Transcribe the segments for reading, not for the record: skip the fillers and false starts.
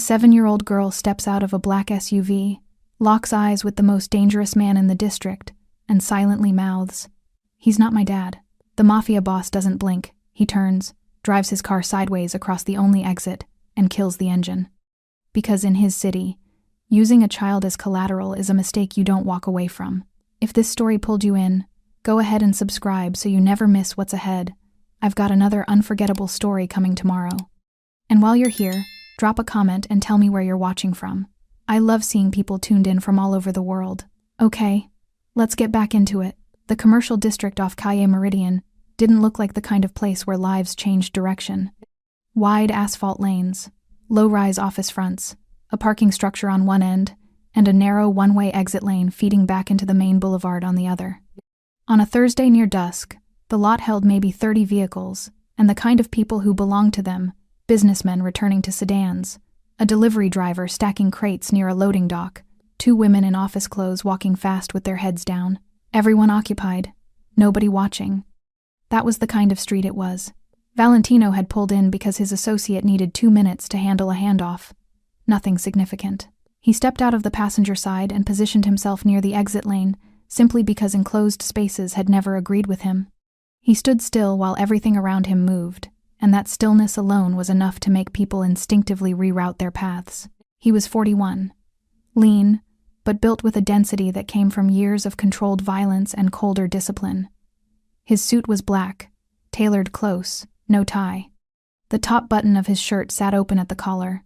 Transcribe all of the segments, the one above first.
7-year-old girl steps out of a black SUV, locks eyes with the most dangerous man in the district, and silently mouths, "He's not my dad." The Mafia boss doesn't blink. He turns, drives his car sideways across the only exit, and kills the engine. Because in his city, using a child as collateral is a mistake you don't walk away from. If this story pulled you in, go ahead and subscribe so you never miss what's ahead. I've got another unforgettable story coming tomorrow. And while you're here, drop a comment and tell me where you're watching from. I love seeing people tuned in from all over the world. Okay, let's get back into it. The commercial district off Calle Meridian didn't look like the kind of place where lives changed direction. Wide asphalt lanes, low-rise office fronts, a parking structure on one end, and a narrow one-way exit lane feeding back into the main boulevard on the other. On a Thursday near dusk, the lot held maybe 30 vehicles, and the kind of people who belonged to them, businessmen returning to sedans, a delivery driver stacking crates near a loading dock, 2 women in office clothes walking fast with their heads down. Everyone occupied, nobody watching. That was the kind of street it was. Valentino had pulled in because his associate needed 2 minutes to handle a handoff. Nothing significant. He stepped out of the passenger side and positioned himself near the exit lane, simply because enclosed spaces had never agreed with him. He stood still while everything around him moved, and that stillness alone was enough to make people instinctively reroute their paths. He was 41. Lean, but built with a density that came from years of controlled violence and colder discipline. His suit was black, tailored close, no tie. The top button of his shirt sat open at the collar.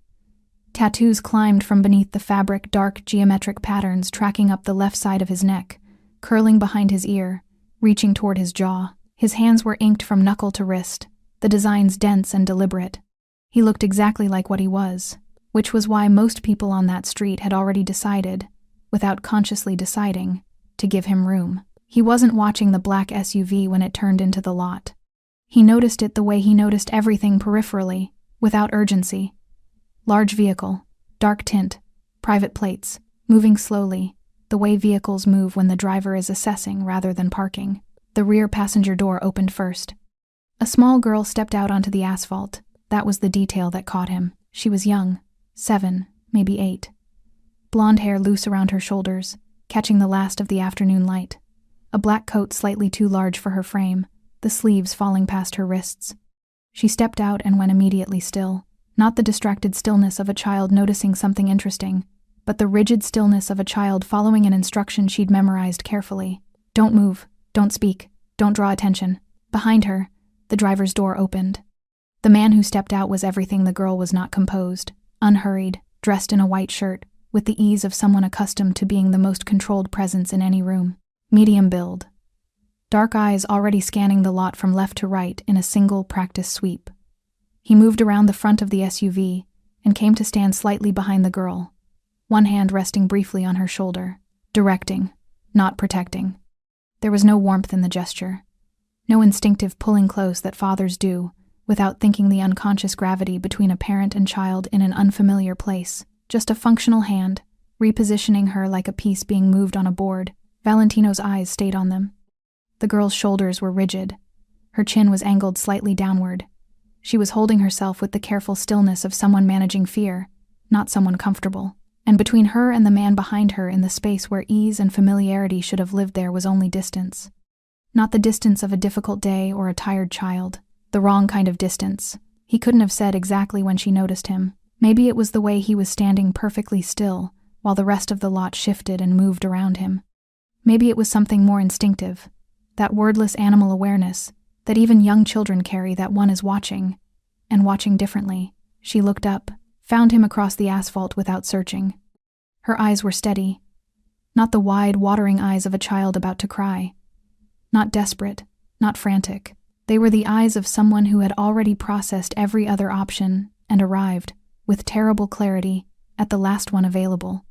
Tattoos climbed from beneath the fabric, dark geometric patterns tracking up the left side of his neck, curling behind his ear, reaching toward his jaw. His hands were inked from knuckle to wrist, the designs dense and deliberate. He looked exactly like what he was, which was why most people on that street had already decided, without consciously deciding, to give him room. He wasn't watching the black SUV when it turned into the lot. He noticed it the way he noticed everything peripherally, without urgency. Large vehicle, dark tint, private plates, moving slowly, the way vehicles move when the driver is assessing rather than parking. The rear passenger door opened first. A small girl stepped out onto the asphalt. That was the detail that caught him. She was young, 7, maybe 8. Blonde hair loose around her shoulders, catching the last of the afternoon light. A black coat slightly too large for her frame, the sleeves falling past her wrists. She stepped out and went immediately still. Not the distracted stillness of a child noticing something interesting, but the rigid stillness of a child following an instruction she'd memorized carefully. Don't move, don't speak, don't draw attention. Behind her, the driver's door opened. The man who stepped out was everything the girl was not: composed, unhurried, dressed in a white shirt, with the ease of someone accustomed to being the most controlled presence in any room. Medium build. Dark eyes already scanning the lot from left to right in a single practice sweep. He moved around the front of the SUV and came to stand slightly behind the girl, one hand resting briefly on her shoulder, directing, not protecting. There was no warmth in the gesture, no instinctive pulling close that fathers do without thinking the unconscious gravity between a parent and child in an unfamiliar place. Just a functional hand, repositioning her like a piece being moved on a board. Valentino's eyes stayed on them. The girl's shoulders were rigid. Her chin was angled slightly downward. She was holding herself with the careful stillness of someone managing fear, not someone comfortable. And between her and the man behind her, in the space where ease and familiarity should have lived, there was only distance. Not the distance of a difficult day or a tired child. The wrong kind of distance. He couldn't have said exactly when she noticed him. Maybe it was the way he was standing perfectly still while the rest of the lot shifted and moved around him. Maybe it was something more instinctive, that wordless animal awareness that even young children carry, that one is watching, and watching differently. She looked up, found him across the asphalt without searching. Her eyes were steady, not the wide, watering eyes of a child about to cry. Not desperate, not frantic. They were the eyes of someone who had already processed every other option and arrived, with terrible clarity, at the last one available.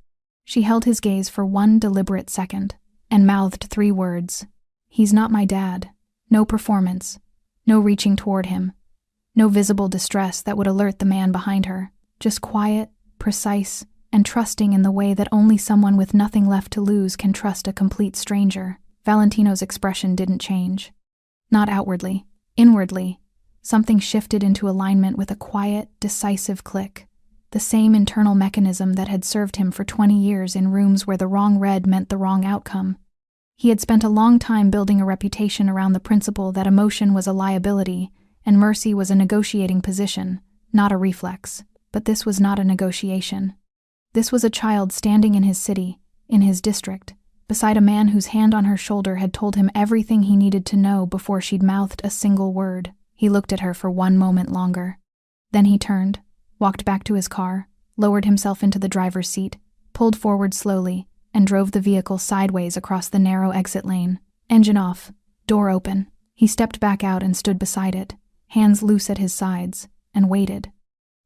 She held his gaze for one deliberate second, and mouthed 3 words. He's not my dad. No performance. No reaching toward him. No visible distress that would alert the man behind her. Just quiet, precise, and trusting in the way that only someone with nothing left to lose can trust a complete stranger. Valentino's expression didn't change. Not outwardly. Inwardly, something shifted into alignment with a quiet, decisive click. the same internal mechanism that had served him for 20 years in rooms where the wrong read meant the wrong outcome. He had spent a long time building a reputation around the principle that emotion was a liability and mercy was a negotiating position, not a reflex. But this was not a negotiation. This was a child standing in his city, in his district, beside a man whose hand on her shoulder had told him everything he needed to know before she'd mouthed a single word. He looked at her for one moment longer. Then he turned, walked back to his car, lowered himself into the driver's seat, pulled forward slowly, and drove the vehicle sideways across the narrow exit lane. Engine off, door open. He stepped back out and stood beside it, hands loose at his sides, and waited.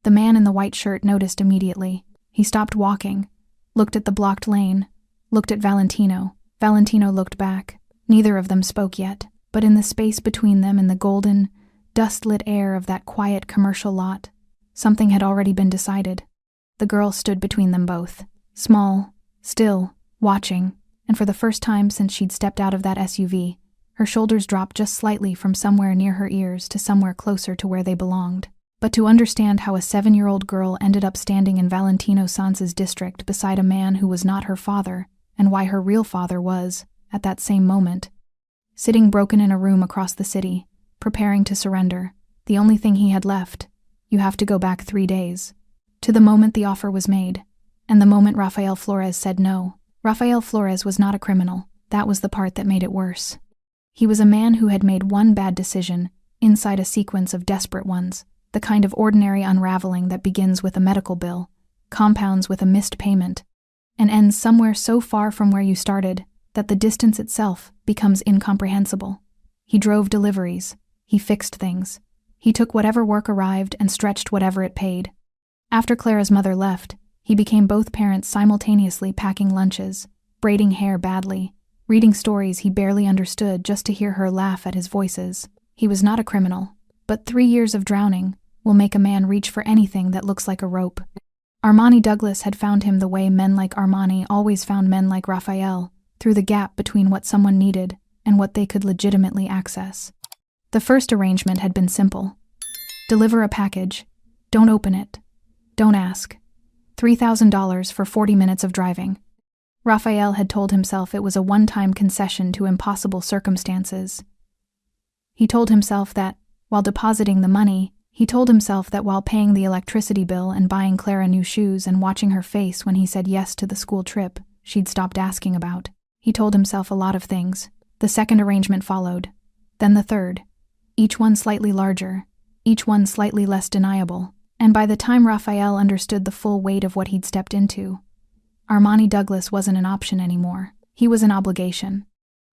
The man in the white shirt noticed immediately. He stopped walking, looked at the blocked lane, looked at Valentino. Valentino looked back. Neither of them spoke yet, but in the space between them and the golden, dust-lit air of that quiet commercial lot, something had already been decided. The girl stood between them both, small, still, watching, and for the first time since she'd stepped out of that SUV, her shoulders dropped just slightly from somewhere near her ears to somewhere closer to where they belonged. But to understand how a 7-year-old girl ended up standing in Valentino Sanz's district beside a man who was not her father, and why her real father was, at that same moment, sitting broken in a room across the city, preparing to surrender, the only thing he had left, you have to go back 3 days, to the moment the offer was made, and the moment Rafael Flores said no. Rafael Flores was not a criminal. That was the part that made it worse. He was a man who had made one bad decision inside a sequence of desperate ones, the kind of ordinary unraveling that begins with a medical bill, compounds with a missed payment, and ends somewhere so far from where you started that the distance itself becomes incomprehensible. He drove deliveries. He fixed things. He took whatever work arrived and stretched whatever it paid. After Clara's mother left, he became both parents simultaneously, packing lunches, braiding hair badly, reading stories he barely understood just to hear her laugh at his voices. He was not a criminal, but 3 years of drowning will make a man reach for anything that looks like a rope. Armani Douglas had found him the way men like Armani always found men like Rafael, through the gap between what someone needed and what they could legitimately access. The first arrangement had been simple. Deliver a package. Don't open it. Don't ask. $3,000 for 40 minutes of driving. Rafael had told himself it was a one-time concession to impossible circumstances. He told himself that, while depositing the money, he told himself that while paying the electricity bill and buying Clara new shoes and watching her face when he said yes to the school trip she'd stopped asking about, he told himself a lot of things. The second arrangement followed, then the third, each one slightly larger, each one slightly less deniable, and by the time Rafael understood the full weight of what he'd stepped into, Armani Douglas wasn't an option anymore. He was an obligation.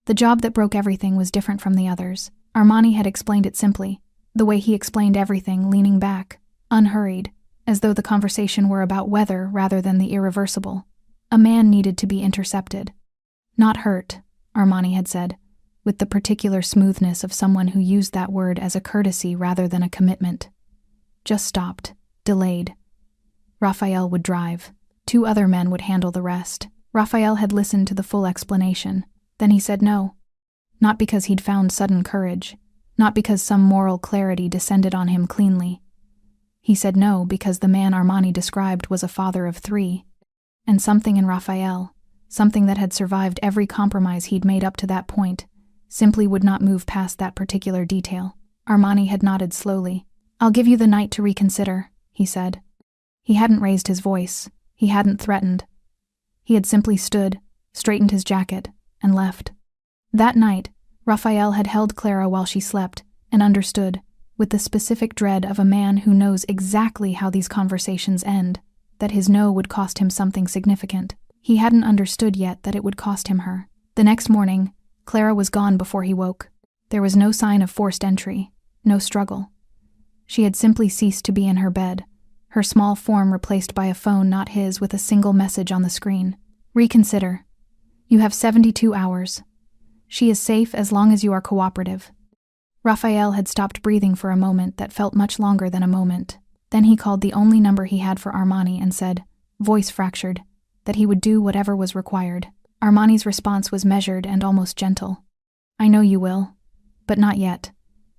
The job that broke everything was different from the others. Armani had explained it simply, the way he explained everything, leaning back, unhurried, as though the conversation were about weather rather than the irreversible. A man needed to be intercepted. Not hurt, Armani had said, with the particular smoothness of someone who used that word as a courtesy rather than a commitment. Just stopped, delayed. Rafael would drive. 2 other men would handle the rest. Rafael had listened to the full explanation. Then he said no. Not because he'd found sudden courage, not because some moral clarity descended on him cleanly. He said no because the man Armani described was a father of 3, and something in Rafael, something that had survived every compromise he'd made up to that point, simply would not move past that particular detail. Armani had nodded slowly. "I'll give you the night to reconsider," he said. He hadn't raised his voice. He hadn't threatened. He had simply stood, straightened his jacket, and left. That night, Rafael had held Clara while she slept, and understood, with the specific dread of a man who knows exactly how these conversations end, that his no would cost him something significant. He hadn't understood yet that it would cost him her. The next morning, Clara was gone before he woke. There was no sign of forced entry, no struggle. She had simply ceased to be in her bed, her small form replaced by a phone not his with a single message on the screen. "Reconsider. You have 72 hours. She is safe as long as you are cooperative." Rafael had stopped breathing for a moment that felt much longer than a moment. Then he called the only number he had for Armani and said, voice fractured, that he would do whatever was required. Armani's response was measured and almost gentle. "I know you will, but not yet.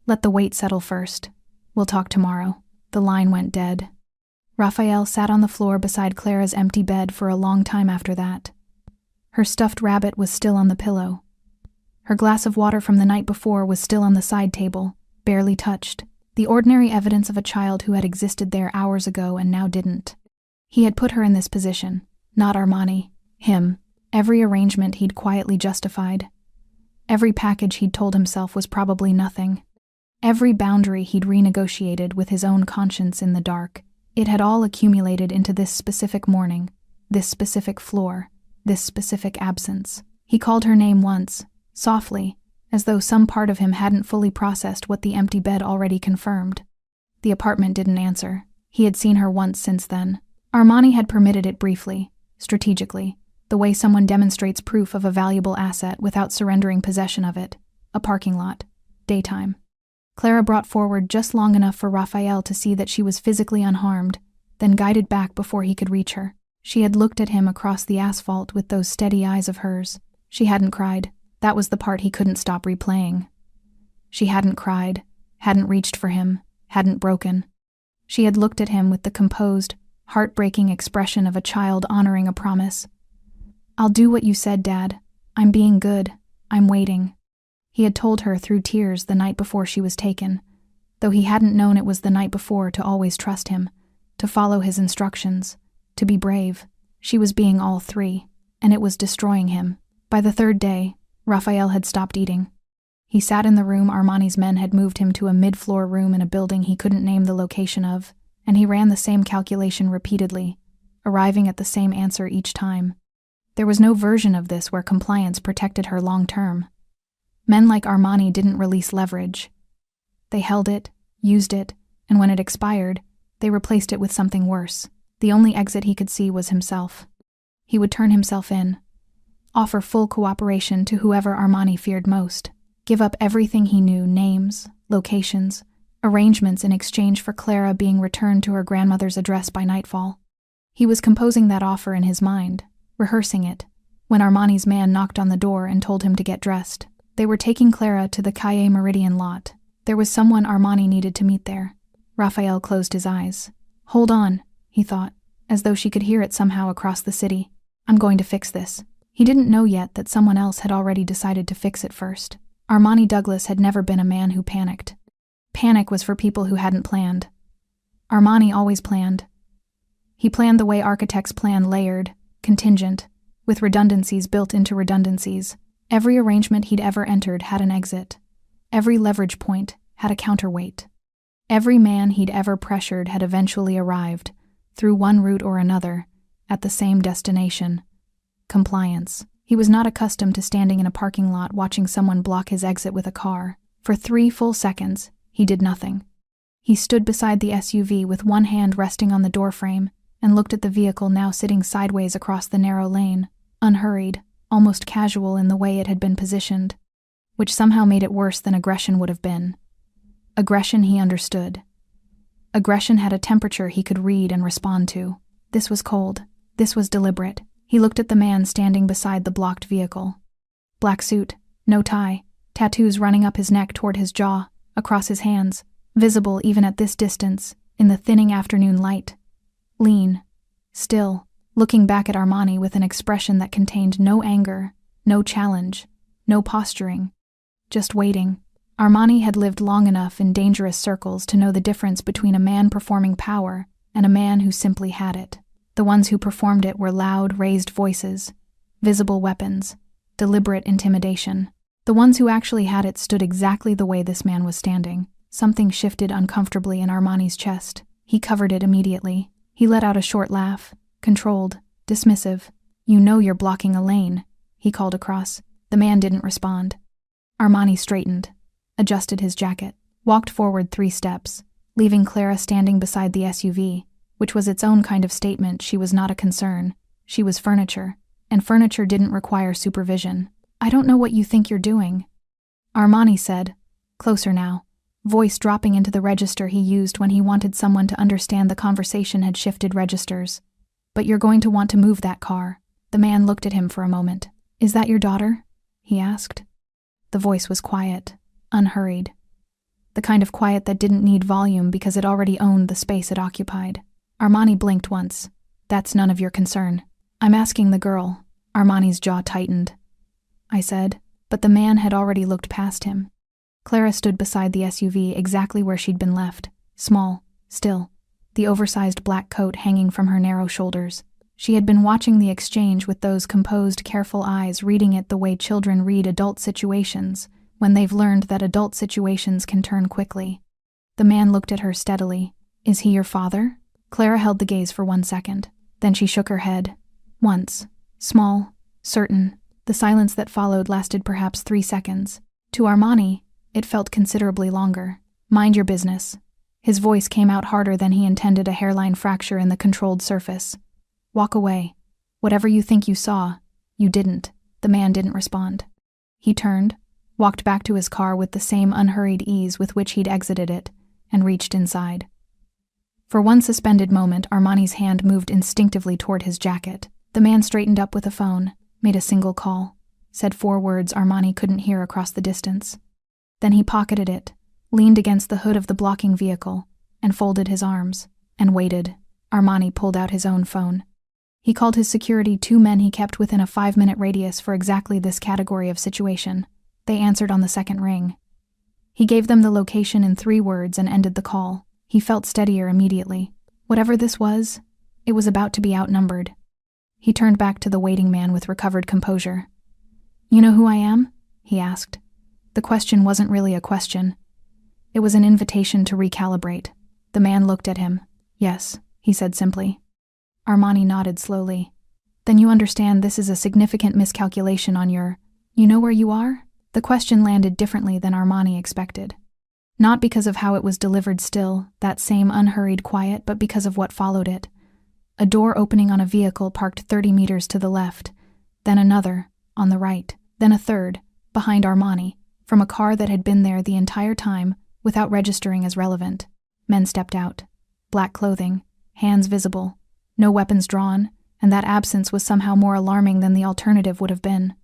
Let the wait settle first. We'll talk tomorrow." The line went dead. Raphael sat on the floor beside Clara's empty bed for a long time after that. Her stuffed rabbit was still on the pillow. Her glass of water from the night before was still on the side table, barely touched, the ordinary evidence of a child who had existed there hours ago and now didn't. He had put her in this position, not Armani, him. Every arrangement he'd quietly justified. Every package he'd told himself was probably nothing. Every boundary he'd renegotiated with his own conscience in the dark. It had all accumulated into this specific morning, this specific floor, this specific absence. He called her name once, softly, as though some part of him hadn't fully processed what the empty bed already confirmed. The apartment didn't answer. He had seen her once since then. Armani had permitted it briefly, strategically, the way someone demonstrates proof of a valuable asset without surrendering possession of it. A parking lot. Daytime. Clara brought forward just long enough for Raphael to see that she was physically unharmed, then guided back before he could reach her. She had looked at him across the asphalt with those steady eyes of hers. She hadn't cried. That was the part he couldn't stop replaying. She hadn't cried, hadn't reached for him, hadn't broken. She had looked at him with the composed, heartbreaking expression of a child honoring a promise. "I'll do what you said, Dad. I'm being good. I'm waiting." He had told her through tears the night before she was taken, though he hadn't known it was the night before to always trust him, to follow his instructions, to be brave. She was being all three, and it was destroying him. By the third day, Raphael had stopped eating. He sat in the room Armani's men had moved him to, a mid-floor room in a building he couldn't name the location of, and he ran the same calculation repeatedly, arriving at the same answer each time. There was no version of this where compliance protected her long-term. Men like Armani didn't release leverage. They held it, used it, and when it expired, they replaced it with something worse. The only exit he could see was himself. He would turn himself in, offer full cooperation to whoever Armani feared most, give up everything he knew, names, locations, arrangements in exchange for Clara being returned to her grandmother's address by nightfall. He was composing that offer in his mind, rehearsing it, when Armani's man knocked on the door and told him to get dressed. They were taking Clara to the Calle Meridian lot. There was someone Armani needed to meet there. Raphael closed his eyes. "Hold on," he thought, as though she could hear it somehow across the city. "I'm going to fix this." He didn't know yet that someone else had already decided to fix it first. Armani Douglas had never been a man who panicked. Panic was for people who hadn't planned. Armani always planned. He planned the way architects plan, layered, contingent, with redundancies built into redundancies. Every arrangement he'd ever entered had an exit. Every leverage point had a counterweight. Every man he'd ever pressured had eventually arrived, through one route or another, at the same destination: compliance. He was not accustomed to standing in a parking lot watching someone block his exit with a car. For 3 full seconds, he did nothing. He stood beside the SUV with one hand resting on the doorframe and looked at the vehicle now sitting sideways across the narrow lane, unhurried, almost casual in the way it had been positioned, which somehow made it worse than aggression would have been. Aggression he understood. Aggression had a temperature he could read and respond to. This was cold. This was deliberate. He looked at the man standing beside the blocked vehicle. Black suit, no tie, tattoos running up his neck toward his jaw, across his hands, visible even at this distance, in the thinning afternoon light. Lean, still, looking back at Armani with an expression that contained no anger, no challenge, no posturing, just waiting. Armani had lived long enough in dangerous circles to know the difference between a man performing power and a man who simply had it. The ones who performed it were loud, raised voices, visible weapons, deliberate intimidation. The ones who actually had it stood exactly the way this man was standing. Something shifted uncomfortably in Armani's chest. He covered it immediately. He let out a short laugh, controlled, dismissive. "You know you're blocking a lane," he called across. The man didn't respond. Armani straightened, adjusted his jacket, walked forward 3 steps, leaving Clara standing beside the SUV, which was its own kind of statement. She was not a concern. She was furniture, and furniture didn't require supervision. "I don't know what you think you're doing," Armani said, closer now, voice dropping into the register he used when he wanted someone to understand the conversation had shifted registers. "But you're going to want to move that car." The man looked at him for a moment. "Is that your daughter?" he asked. The voice was quiet, unhurried. The kind of quiet that didn't need volume because it already owned the space it occupied. Armani blinked once. That's none of your concern. I'm asking the girl. Armani's jaw tightened. I said, but the man had already looked past him. Clara stood beside the SUV exactly where she'd been left, small, still, the oversized black coat hanging from her narrow shoulders. She had been watching the exchange with those composed, careful eyes, reading it the way children read adult situations, when they've learned that adult situations can turn quickly. The man looked at her steadily. Is he your father? Clara held the gaze for 1 second. Then she shook her head. Once. Small. Certain. The silence that followed lasted perhaps 3 seconds. To Armani, it felt considerably longer. Mind your business. His voice came out harder than he intended, a hairline fracture in the controlled surface. Walk away. Whatever you think you saw, you didn't. The man didn't respond. He turned, walked back to his car with the same unhurried ease with which he'd exited it, and reached inside. For one suspended moment, Armani's hand moved instinctively toward his jacket. The man straightened up with a phone, made a single call, said 4 words Armani couldn't hear across the distance. Then he pocketed it, leaned against the hood of the blocking vehicle, and folded his arms, and waited. Armani pulled out his own phone. He called his security 2 men he kept within a 5-minute radius for exactly this category of situation. They answered on the second ring. He gave them the location in 3 words and ended the call. He felt steadier immediately. Whatever this was, it was about to be outnumbered. He turned back to the waiting man with recovered composure. You know who I am? He asked. The question wasn't really a question. It was an invitation to recalibrate. The man looked at him. Yes, he said simply. Armani nodded slowly. Then you understand this is a significant miscalculation on your... You know where you are? The question landed differently than Armani expected. Not because of how it was delivered still, that same unhurried quiet, but because of what followed it. A door opening on a vehicle parked 30 meters to the left, then another, on the right, then a third, behind Armani, from a car that had been there the entire time without registering as relevant. Men stepped out. Black clothing, hands visible, no weapons drawn, and that absence was somehow more alarming than the alternative would have been.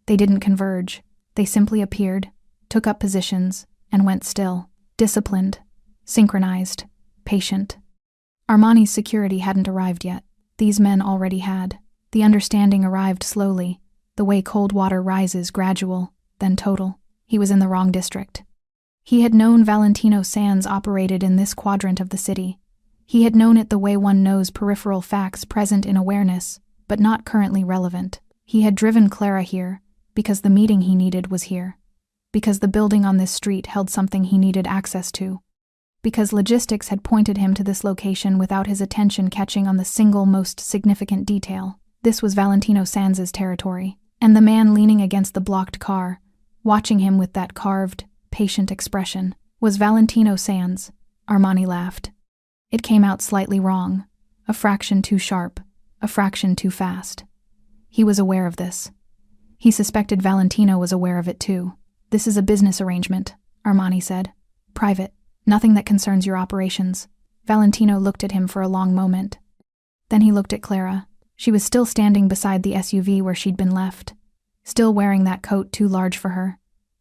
They didn't converge. They simply appeared, took up positions, and went still, disciplined, synchronized, patient. Armani's security hadn't arrived yet. These men already had. The understanding arrived slowly, the way cold water rises, gradual, then total. He was in the wrong district. He had known Valentino Sands operated in this quadrant of the city. He had known it the way one knows peripheral facts present in awareness, but not currently relevant. He had driven Clara here, because the meeting he needed was here. Because the building on this street held something he needed access to. Because logistics had pointed him to this location without his attention catching on the single most significant detail. This was Valentino Sands' territory, and the man leaning against the blocked car, watching him with that carved, patient expression, was Valentino Sands. Armani laughed. It came out slightly wrong, a fraction too sharp, a fraction too fast. He was aware of this. He suspected Valentino was aware of it too. This is a business arrangement, Armani said. Private, nothing that concerns your operations. Valentino looked at him for a long moment. Then he looked at Clara. She was still standing beside the SUV where she'd been left, still wearing that coat too large for her,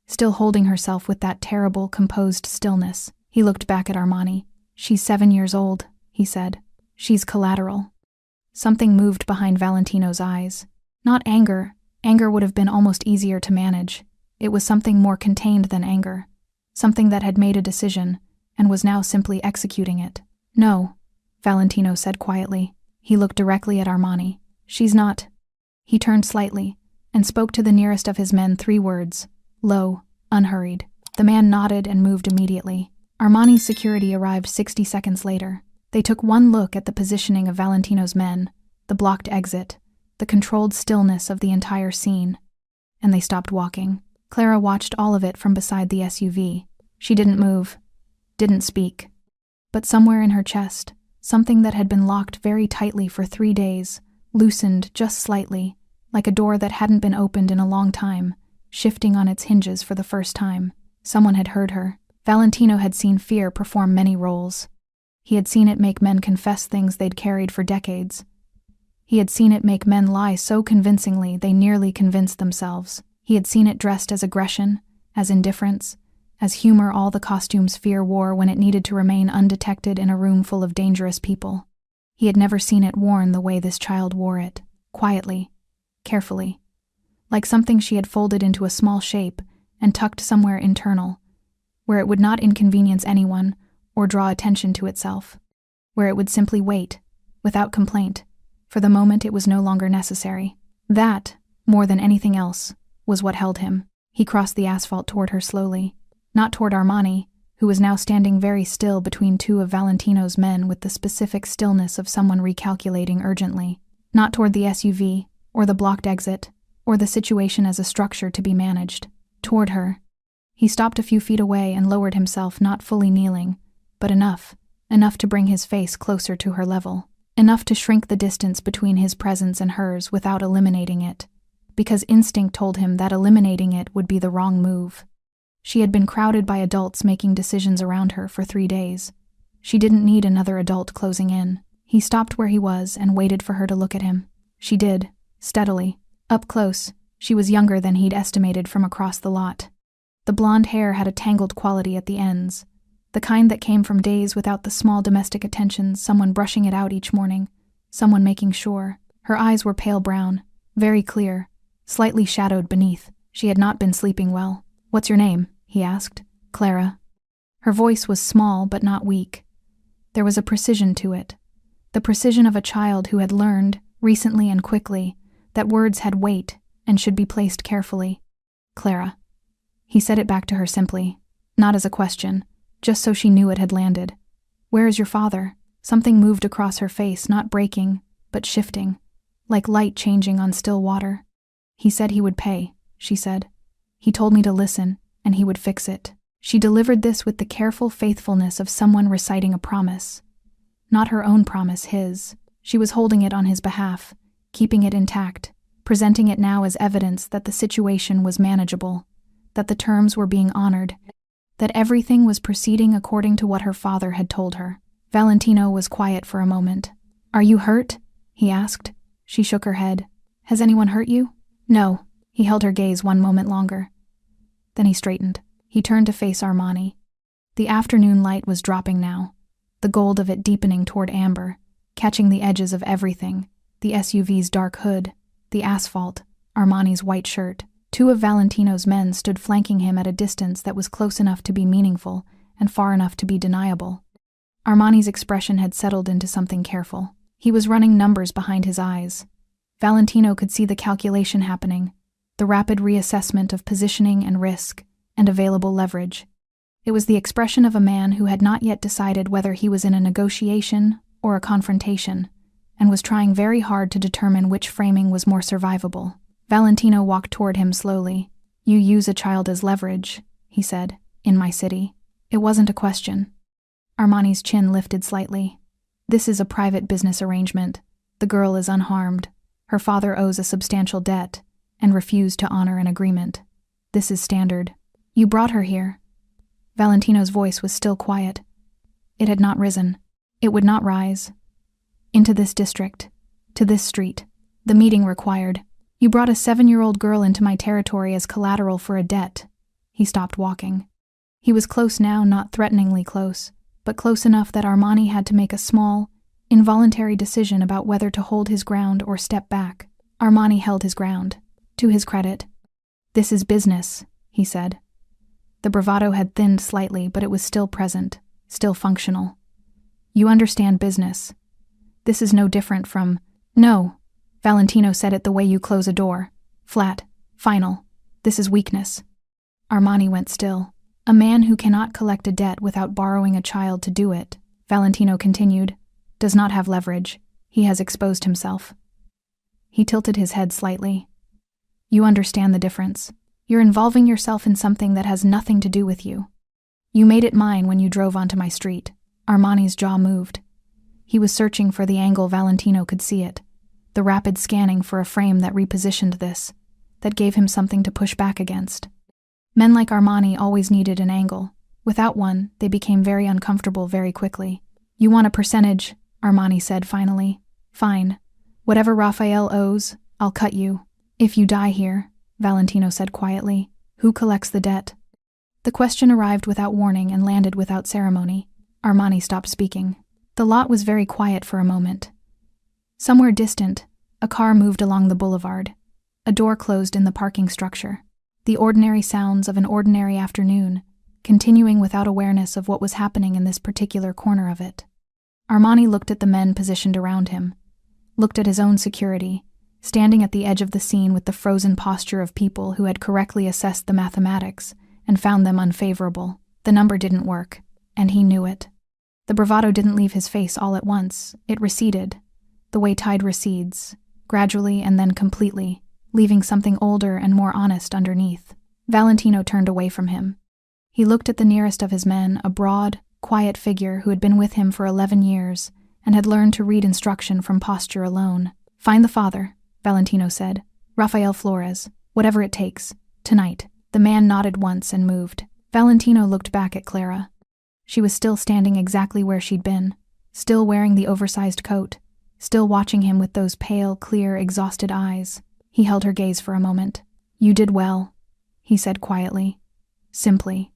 still holding herself with that terrible, composed stillness. He looked back at Armani. She's 7 years old, he said. She's collateral. Something moved behind Valentino's eyes. Not anger. Anger would have been almost easier to manage. It was something more contained than anger. Something that had made a decision, and was now simply executing it. No, Valentino said quietly. He looked directly at Armani. She's not. He turned slightly, and spoke to the nearest of his men 3 words. Low, unhurried. The man nodded and moved immediately. Armani's security arrived 60 seconds later. They took one look at the positioning of Valentino's men, the blocked exit, the controlled stillness of the entire scene, and they stopped walking. Clara watched all of it from beside the SUV. She didn't move, didn't speak. But somewhere in her chest, something that had been locked very tightly for 3 days, loosened just slightly, like a door that hadn't been opened in a long time, shifting on its hinges for the first time. Someone had heard her. Valentino had seen fear perform many roles. He had seen it make men confess things they'd carried for decades. He had seen it make men lie so convincingly they nearly convinced themselves. He had seen it dressed as aggression, as indifference, as humor, all the costumes fear wore when it needed to remain undetected in a room full of dangerous people. He had never seen it worn the way this child wore it, quietly, carefully, like something she had folded into a small shape and tucked somewhere internal, where it would not inconvenience anyone or draw attention to itself, where it would simply wait, without complaint, for the moment it was no longer necessary. That, more than anything else, was what held him. He crossed the asphalt toward her slowly, not toward Armani, who was now standing very still between two of Valentino's men with the specific stillness of someone recalculating urgently, not toward the SUV, or the blocked exit, or the situation as a structure to be managed. Toward her. He stopped a few feet away and lowered himself, not fully kneeling, but enough to bring his face closer to her level, enough to shrink the distance between his presence and hers without eliminating it, because instinct told him that eliminating it would be the wrong move. She had been crowded by adults making decisions around her for 3 days. She didn't need another adult closing in. He stopped where he was and waited for her to look at him. She did, steadily. Up close, she was younger than he'd estimated from across the lot. The blonde hair had a tangled quality at the ends, the kind that came from days without the small domestic attentions, someone brushing it out each morning, someone making sure. Her eyes were pale brown, very clear, slightly shadowed beneath. She had not been sleeping well. "What's your name?" he asked. "Clara." Her voice was small but not weak. There was a precision to it, the precision of a child who had learned, recently and quickly, that words had weight and should be placed carefully. "Clara." He said it back to her simply, not as a question, just so she knew it had landed. "Where is your father?" Something moved across her face, not breaking, but shifting, like light changing on still water. "He said he would pay," she said. "He told me to listen, and he would fix it." She delivered this with the careful faithfulness of someone reciting a promise. Not her own promise, his. She was holding it on his behalf, keeping it intact, presenting it now as evidence that the situation was manageable, that the terms were being honored, that everything was proceeding according to what her father had told her. Valentino was quiet for a moment. "Are you hurt?" he asked. She shook her head. "Has anyone hurt you?" "No." He held her gaze one moment longer. Then he straightened. He turned to face Armani. The afternoon light was dropping now, the gold of it deepening toward amber, catching the edges of everything, the SUV's dark hood, the asphalt, Armani's white shirt. Two of Valentino's men stood flanking him at a distance that was close enough to be meaningful and far enough to be deniable. Armani's expression had settled into something careful. He was running numbers behind his eyes. Valentino could see the calculation happening, the rapid reassessment of positioning and risk, and available leverage. It was the expression of a man who had not yet decided whether he was in a negotiation or a confrontation, and was trying very hard to determine which framing was more survivable. Valentino walked toward him slowly. "You use a child as leverage," he said, "in my city." It wasn't a question. Armani's chin lifted slightly. "This is a private business arrangement. The girl is unharmed. Her father owes a substantial debt and refused to honor an agreement. This is standard. You brought her here." Valentino's voice was still quiet. It had not risen. It would not rise. "Into this district. To this street. The meeting required. You brought a 7-year-old girl into my territory as collateral for a debt." He stopped walking. He was close now, not threateningly close, but close enough that Armani had to make a small, involuntary decision about whether to hold his ground or step back. Armani held his ground. To his credit. "This is business," he said. The bravado had thinned slightly, but it was still present, still functional. "You understand business. This is no different from—" "No." Valentino said it the way you close a door. Flat. Final. "This is weakness." Armani went still. "A man who cannot collect a debt without borrowing a child to do it," Valentino continued, "does not have leverage. He has exposed himself." He tilted his head slightly. "You understand the difference. You're involving yourself in something that has nothing to do with you. You made it mine when you drove onto my street." Armani's jaw moved. He was searching for the angle Valentino could see it, the rapid scanning for a frame that repositioned this, that gave him something to push back against. Men like Armani always needed an angle. Without one, they became very uncomfortable very quickly. "You want a percentage," Armani said finally. "Fine. Whatever Raphael owes, I'll cut you. If you die here," Valentino said quietly, "who collects the debt?" The question arrived without warning and landed without ceremony. Armani stopped speaking. The lot was very quiet for a moment. Somewhere distant, a car moved along the boulevard. A door closed in the parking structure. The ordinary sounds of an ordinary afternoon, continuing without awareness of what was happening in this particular corner of it. Armani looked at the men positioned around him, looked at his own security, standing at the edge of the scene with the frozen posture of people who had correctly assessed the mathematics and found them unfavorable. The number didn't work, and he knew it. The bravado didn't leave his face all at once. It receded, the way tide recedes, gradually and then completely, leaving something older and more honest underneath. Valentino turned away from him. He looked at the nearest of his men, a broad, quiet figure who had been with him for 11 years and had learned to read instruction from posture alone. "Find the father," Valentino said. "Rafael Flores, whatever it takes, tonight." The man nodded once and moved. Valentino looked back at Clara. She was still standing exactly where she'd been, still wearing the oversized coat, still watching him with those pale, clear, exhausted eyes. He held her gaze for a moment. "You did well," he said quietly, simply.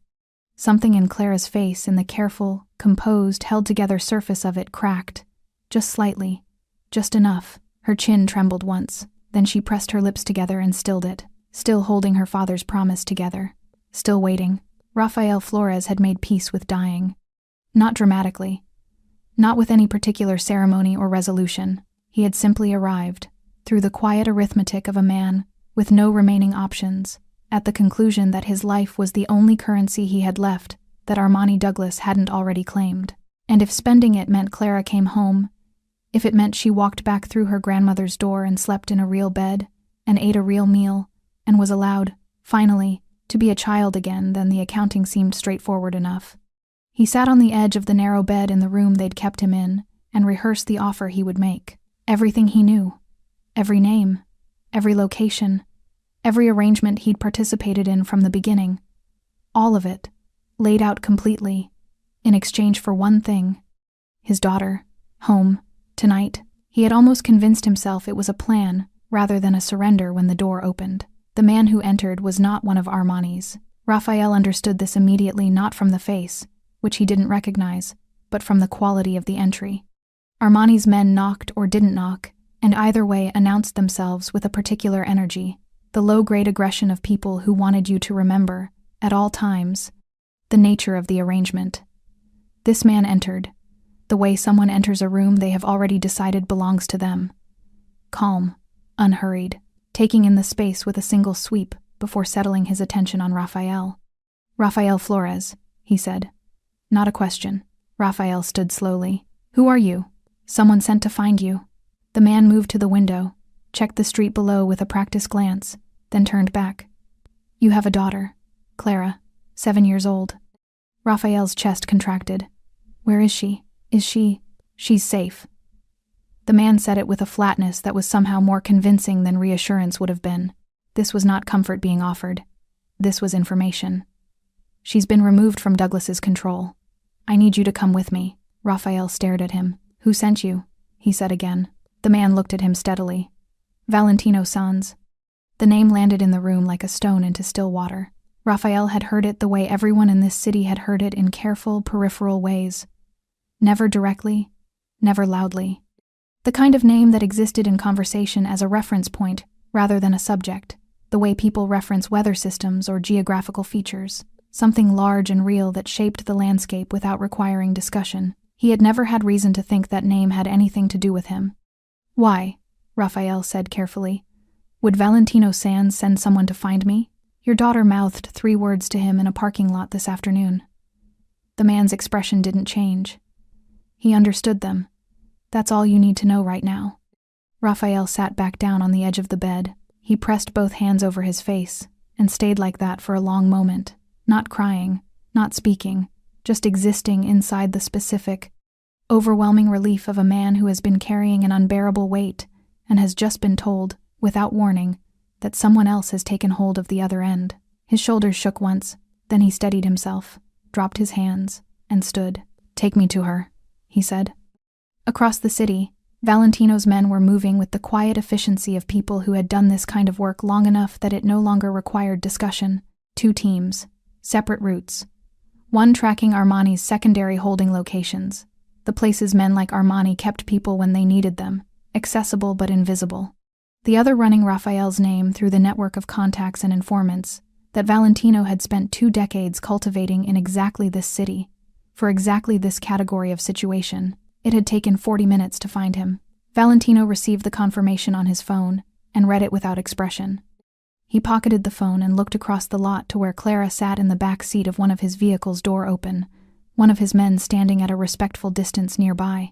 Something in Clara's face, in the careful, composed, held-together surface of it, cracked. Just slightly. Just enough. Her chin trembled once. Then she pressed her lips together and stilled it, still holding her father's promise together. Still waiting. Rafael Flores had made peace with dying. Not dramatically. Not with any particular ceremony or resolution. He had simply arrived, through the quiet arithmetic of a man with no remaining options, at the conclusion that his life was the only currency he had left that Armani Douglas hadn't already claimed. And if spending it meant Clara came home, if it meant she walked back through her grandmother's door and slept in a real bed, and ate a real meal, and was allowed, finally, to be a child again, then the accounting seemed straightforward enough. He sat on the edge of the narrow bed in the room they'd kept him in, and rehearsed the offer he would make. Everything he knew. Every name. Every location. Every arrangement he'd participated in from the beginning. All of it, laid out completely, in exchange for one thing. His daughter, home, tonight. He had almost convinced himself it was a plan, rather than a surrender when the door opened. The man who entered was not one of Armani's. Rafael understood this immediately, not from the face, which he didn't recognize, but from the quality of the entry. Armani's men knocked or didn't knock, and either way announced themselves with a particular energy, the low-grade aggression of people who wanted you to remember, at all times, the nature of the arrangement. This man entered, the way someone enters a room they have already decided belongs to them. Calm, unhurried, taking in the space with a single sweep before settling his attention on Rafael. "Rafael Flores," he said. Not a question. Rafael stood slowly. "Who are you?" "Someone sent to find you." The man moved to the window, checked the street below with a practiced glance, then turned back. "You have a daughter, Clara, 7 years old." Rafael's chest contracted. "Where is she? Is she—" "She's safe." The man said it with a flatness that was somehow more convincing than reassurance would have been. This was not comfort being offered. This was information. "She's been removed from Douglas's control. I need you to come with me." Rafael stared at him. "Who sent you?" he said again. The man looked at him steadily. "Valentino Sanz." The name landed in the room like a stone into still water. Rafael had heard it the way everyone in this city had heard it, in careful, peripheral ways. Never directly, never loudly. The kind of name that existed in conversation as a reference point rather than a subject, the way people reference weather systems or geographical features, something large and real that shaped the landscape without requiring discussion. He had never had reason to think that name had anything to do with him. "Why?" Rafael said carefully. "Would Valentino Sanz send someone to find me? Your daughter mouthed 3 words to him in a parking lot this afternoon." The man's expression didn't change. He understood them. "That's all you need to know right now." Rafael sat back down on the edge of the bed. He pressed both hands over his face and stayed like that for a long moment, not crying, not speaking, just existing inside the specific, overwhelming relief of a man who has been carrying an unbearable weight and has just been told, without warning, that someone else has taken hold of the other end. His shoulders shook once, then he steadied himself, dropped his hands, and stood. "Take me to her," he said. Across the city, Valentino's men were moving with the quiet efficiency of people who had done this kind of work long enough that it no longer required discussion. 2 teams, separate routes. One tracking Armani's secondary holding locations, the places men like Armani kept people when they needed them, accessible but invisible. The other running Raphael's name through the network of contacts and informants that Valentino had spent 2 decades cultivating in exactly this city, for exactly this category of situation. It had taken 40 minutes to find him. Valentino received the confirmation on his phone and read it without expression. He pocketed the phone and looked across the lot to where Clara sat in the back seat of one of his vehicles, door open, one of his men standing at a respectful distance nearby.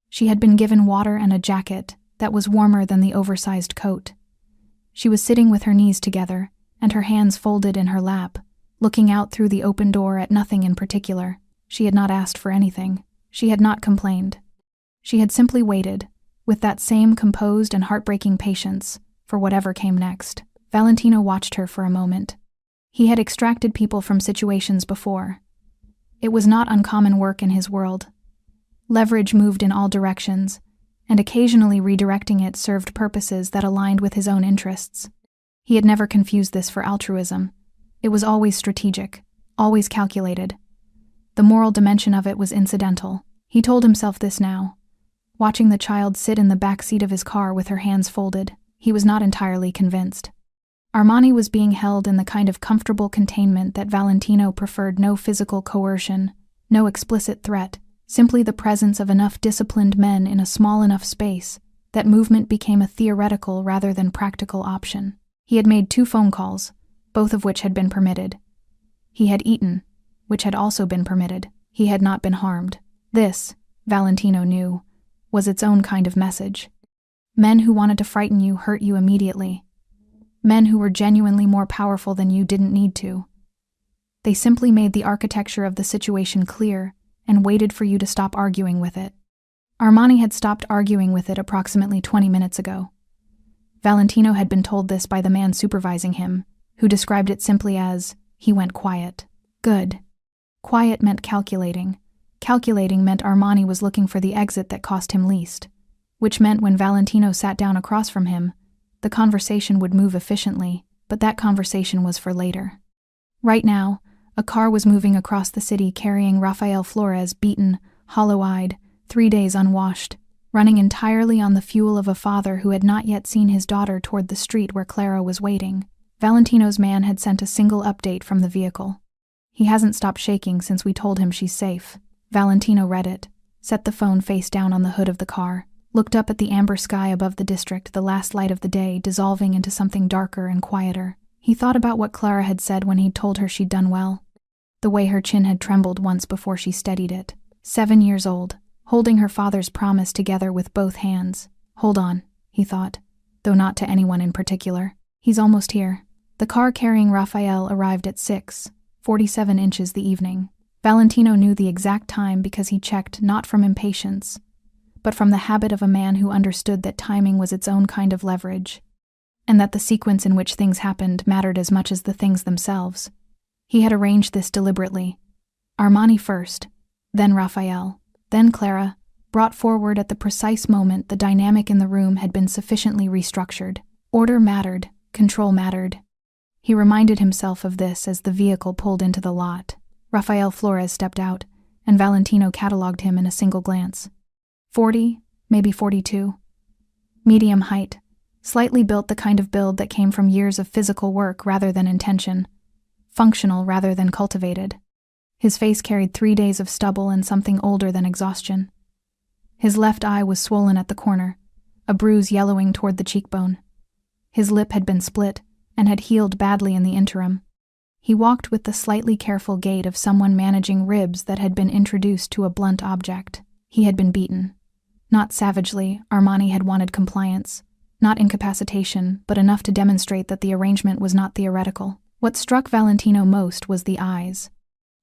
She had been given water and a jacket that was warmer than the oversized coat. She was sitting with her knees together and her hands folded in her lap, looking out through the open door at nothing in particular. She had not asked for anything. She had not complained. She had simply waited, with that same composed and heartbreaking patience, for whatever came next. Valentino watched her for a moment. He had extracted people from situations before. It was not uncommon work in his world. Leverage moved in all directions, and occasionally redirecting it served purposes that aligned with his own interests. He had never confused this for altruism. It was always strategic, always calculated. The moral dimension of it was incidental. He told himself this now. Watching the child sit in the back seat of his car with her hands folded, he was not entirely convinced. Armani was being held in the kind of comfortable containment that Valentino preferred: no physical coercion, no explicit threat, simply the presence of enough disciplined men in a small enough space that movement became a theoretical rather than practical option. He had made 2 phone calls, both of which had been permitted. He had eaten, which had also been permitted. He had not been harmed. This, Valentino knew, was its own kind of message. Men who wanted to frighten you hurt you immediately. Men who were genuinely more powerful than you didn't need to. They simply made the architecture of the situation clear and waited for you to stop arguing with it. Armani had stopped arguing with it approximately 20 minutes ago. Valentino had been told this by the man supervising him, who described it simply as, he went quiet. Good. Quiet meant calculating. Calculating meant Armani was looking for the exit that cost him least, which meant when Valentino sat down across from him, the conversation would move efficiently, but that conversation was for later. Right now, a car was moving across the city carrying Rafael Flores, beaten, hollow-eyed, 3 days unwashed, running entirely on the fuel of a father who had not yet seen his daughter toward the street where Clara was waiting. Valentino's man had sent a single update from the vehicle. He hasn't stopped shaking since we told him she's safe. Valentino read it, set the phone face down on the hood of the car, looked up at the amber sky above the district, the last light of the day dissolving into something darker and quieter. He thought about what Clara had said when he'd told her she'd done well. The way her chin had trembled once before she steadied it. 7 years old, holding her father's promise together with both hands. Hold on, he thought, though not to anyone in particular. He's almost here. The car carrying Rafael arrived at 6:47 inches the evening. Valentino knew the exact time because he checked not from impatience, but from the habit of a man who understood that timing was its own kind of leverage, and that the sequence in which things happened mattered as much as the things themselves. He had arranged this deliberately. Armani first, then Rafael, then Clara, brought forward at the precise moment the dynamic in the room had been sufficiently restructured. Order mattered, control mattered. He reminded himself of this as the vehicle pulled into the lot. Rafael Flores stepped out, and Valentino catalogued him in a single glance. 40, maybe 42. Medium height, slightly built, the kind of build that came from years of physical work rather than intention, functional rather than cultivated. His face carried 3 days of stubble and something older than exhaustion. His left eye was swollen at the corner, a bruise yellowing toward the cheekbone. His lip had been split and had healed badly in the interim. He walked with the slightly careful gait of someone managing ribs that had been introduced to a blunt object. He had been beaten. Not savagely, Armani had wanted compliance. Not incapacitation, but enough to demonstrate that the arrangement was not theoretical. What struck Valentino most was the eyes.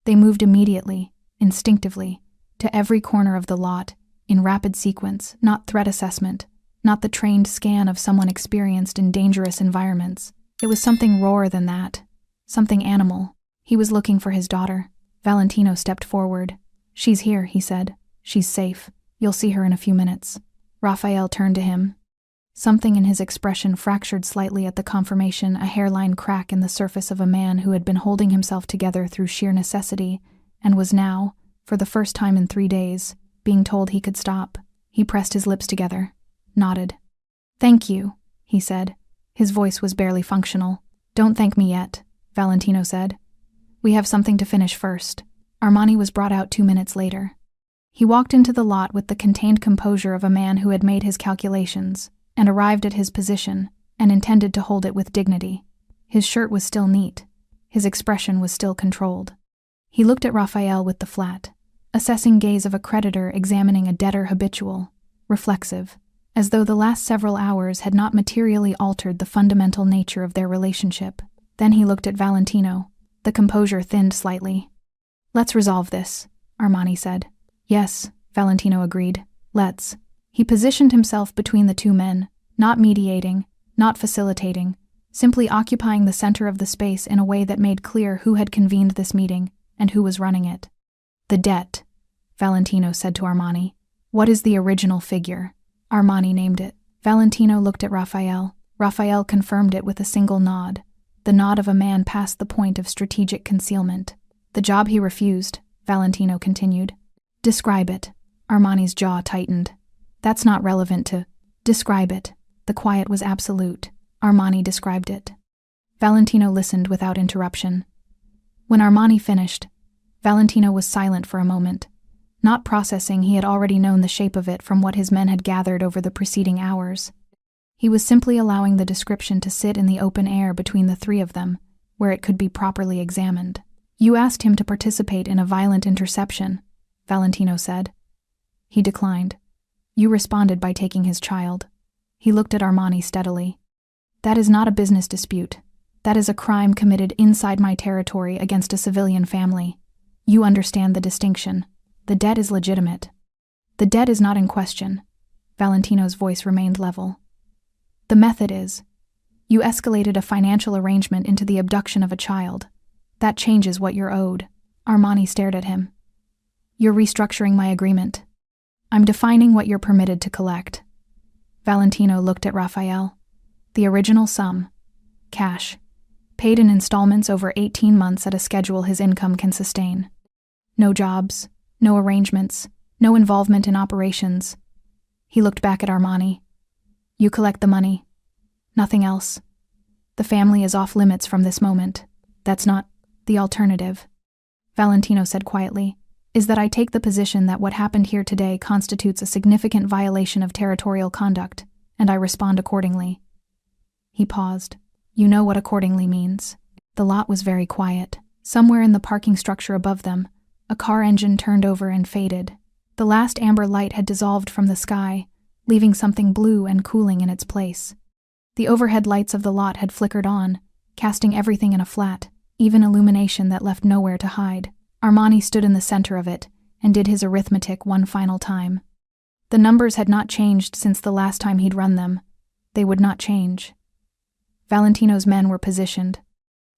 They moved immediately, instinctively, to every corner of the lot, in rapid sequence, not threat assessment, not the trained scan of someone experienced in dangerous environments. It was something rawer than that, something animal. He was looking for his daughter. Valentino stepped forward. "She's here," he said. "She's safe. You'll see her in a few minutes." Rafael turned to him. Something in his expression fractured slightly at the confirmation, a hairline crack in the surface of a man who had been holding himself together through sheer necessity and was now, for the first time in 3 days, being told he could stop. He pressed his lips together, nodded. "Thank you," he said. His voice was barely functional. "Don't thank me yet," Valentino said. "We have something to finish first." Armani was brought out 2 minutes later. He walked into the lot with the contained composure of a man who had made his calculations and arrived at his position and intended to hold it with dignity. His shirt was still neat. His expression was still controlled. He looked at Raphael with the flat, assessing gaze of a creditor examining a debtor, habitual, reflexive, as though the last several hours had not materially altered the fundamental nature of their relationship. Then he looked at Valentino. The composure thinned slightly. "Let's resolve this," Armani said. "Yes," Valentino agreed. "Let's." He positioned himself between the two men, not mediating, not facilitating, simply occupying the center of the space in a way that made clear who had convened this meeting and who was running it. "The debt," Valentino said to Armani. "What is the original figure?" Armani named it. Valentino looked at Raphael. Raphael confirmed it with a single nod, the nod of a man past the point of strategic concealment. "The job he refused," Valentino continued. "Describe it." Armani's jaw tightened. "That's not relevant to—" "Describe it." The quiet was absolute. Armani described it. Valentino listened without interruption. When Armani finished, Valentino was silent for a moment. Not processing, he had already known the shape of it from what his men had gathered over the preceding hours. He was simply allowing the description to sit in the open air between the three of them, where it could be properly examined. "You asked him to participate in a violent interception," Valentino said. He declined. "You responded by taking his child." He looked at Armani steadily. "That is not a business dispute. That is a crime committed inside my territory against a civilian family. You understand the distinction. The debt is legitimate." "The debt is not in question." Valentino's voice remained level. "The method is. You escalated a financial arrangement into the abduction of a child. That changes what you're owed." Armani stared at him. "You're restructuring my agreement. I'm defining what you're permitted to collect." Valentino looked at Raphael. "The original sum, cash, paid in installments over 18 months at a schedule his income can sustain. No jobs, no arrangements, no involvement in operations." He looked back at Armani. "You collect the money. Nothing else. The family is off limits from this moment. That's not the alternative." Valentino said quietly, "Is that I take the position that what happened here today constitutes a significant violation of territorial conduct, and I respond accordingly." He paused. "You know what accordingly means." The lot was very quiet. Somewhere in the parking structure above them, a car engine turned over and faded. The last amber light had dissolved from the sky, leaving something blue and cooling in its place. The overhead lights of the lot had flickered on, casting everything in a flat, even illumination that left nowhere to hide. Armani stood in the center of it and did his arithmetic one final time. The numbers had not changed since the last time he'd run them. They would not change. Valentino's men were positioned.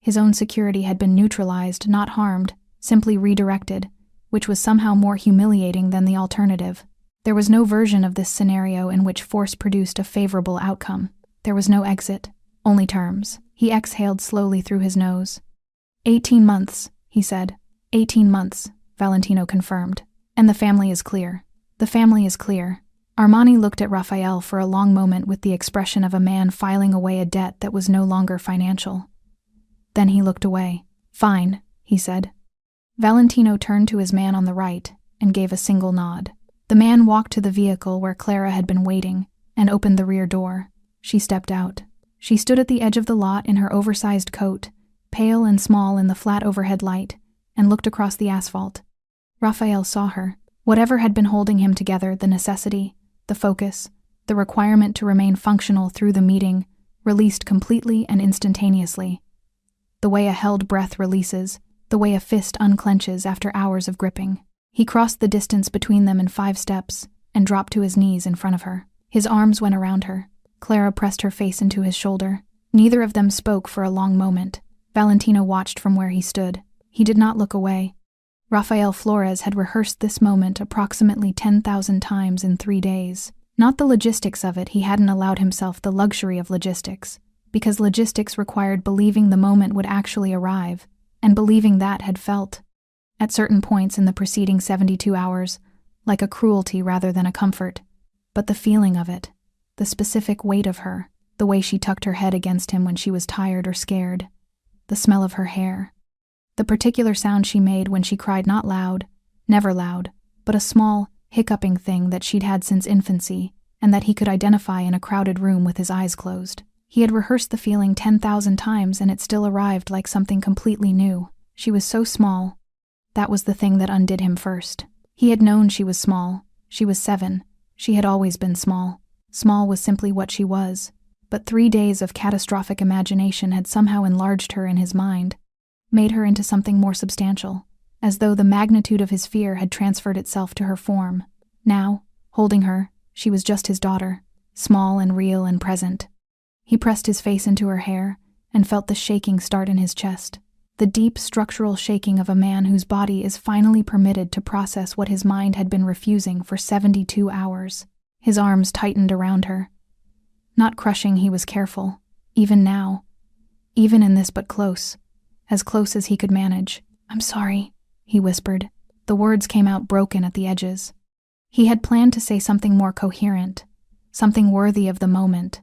His own security had been neutralized, not harmed, simply redirected, which was somehow more humiliating than the alternative. There was no version of this scenario in which force produced a favorable outcome. There was no exit, only terms. He exhaled slowly through his nose. 18 months, he said. 18 months, Valentino confirmed. And the family is clear. The family is clear. Armani looked at Raphael for a long moment with the expression of a man filing away a debt that was no longer financial. Then he looked away. "Fine," he said. Valentino turned to his man on the right and gave a single nod. The man walked to the vehicle where Clara had been waiting and opened the rear door. She stepped out. She stood at the edge of the lot in her oversized coat, pale and small in the flat overhead light, and looked across the asphalt. Raphael saw her. Whatever had been holding him together, the necessity, the focus, the requirement to remain functional through the meeting, released completely and instantaneously. The way a held breath releases, the way a fist unclenches after hours of gripping. He crossed the distance between them in 5 steps and dropped to his knees in front of her. His arms went around her. Clara pressed her face into his shoulder. Neither of them spoke for a long moment. Valentino watched from where he stood. He did not look away. Rafael Flores had rehearsed this moment approximately 10,000 times in 3 days. Not the logistics of it, he hadn't allowed himself the luxury of logistics, because logistics required believing the moment would actually arrive, and believing that had felt. At certain points in the preceding 72 hours, like a cruelty rather than a comfort. But the feeling of it, the specific weight of her, the way she tucked her head against him when she was tired or scared, the smell of her hair, the particular sound she made when she cried, not loud, never loud, but a small, hiccuping thing that she'd had since infancy, and that he could identify in a crowded room with his eyes closed. He had rehearsed the feeling 10,000 times, and it still arrived like something completely new. She was so small. That was the thing that undid him first. He had known she was small. She was 7. She had always been small. Small was simply what she was. But 3 days of catastrophic imagination had somehow enlarged her in his mind, made her into something more substantial, as though the magnitude of his fear had transferred itself to her form. Now, holding her, she was just his daughter, small and real and present. He pressed his face into her hair and felt the shaking start in his chest, the deep structural shaking of a man whose body is finally permitted to process what his mind had been refusing for 72 hours. His arms tightened around her. Not crushing, he was careful, even now, even in this, but close as he could manage. "I'm sorry," he whispered. The words came out broken at the edges. He had planned to say something more coherent, something worthy of the moment,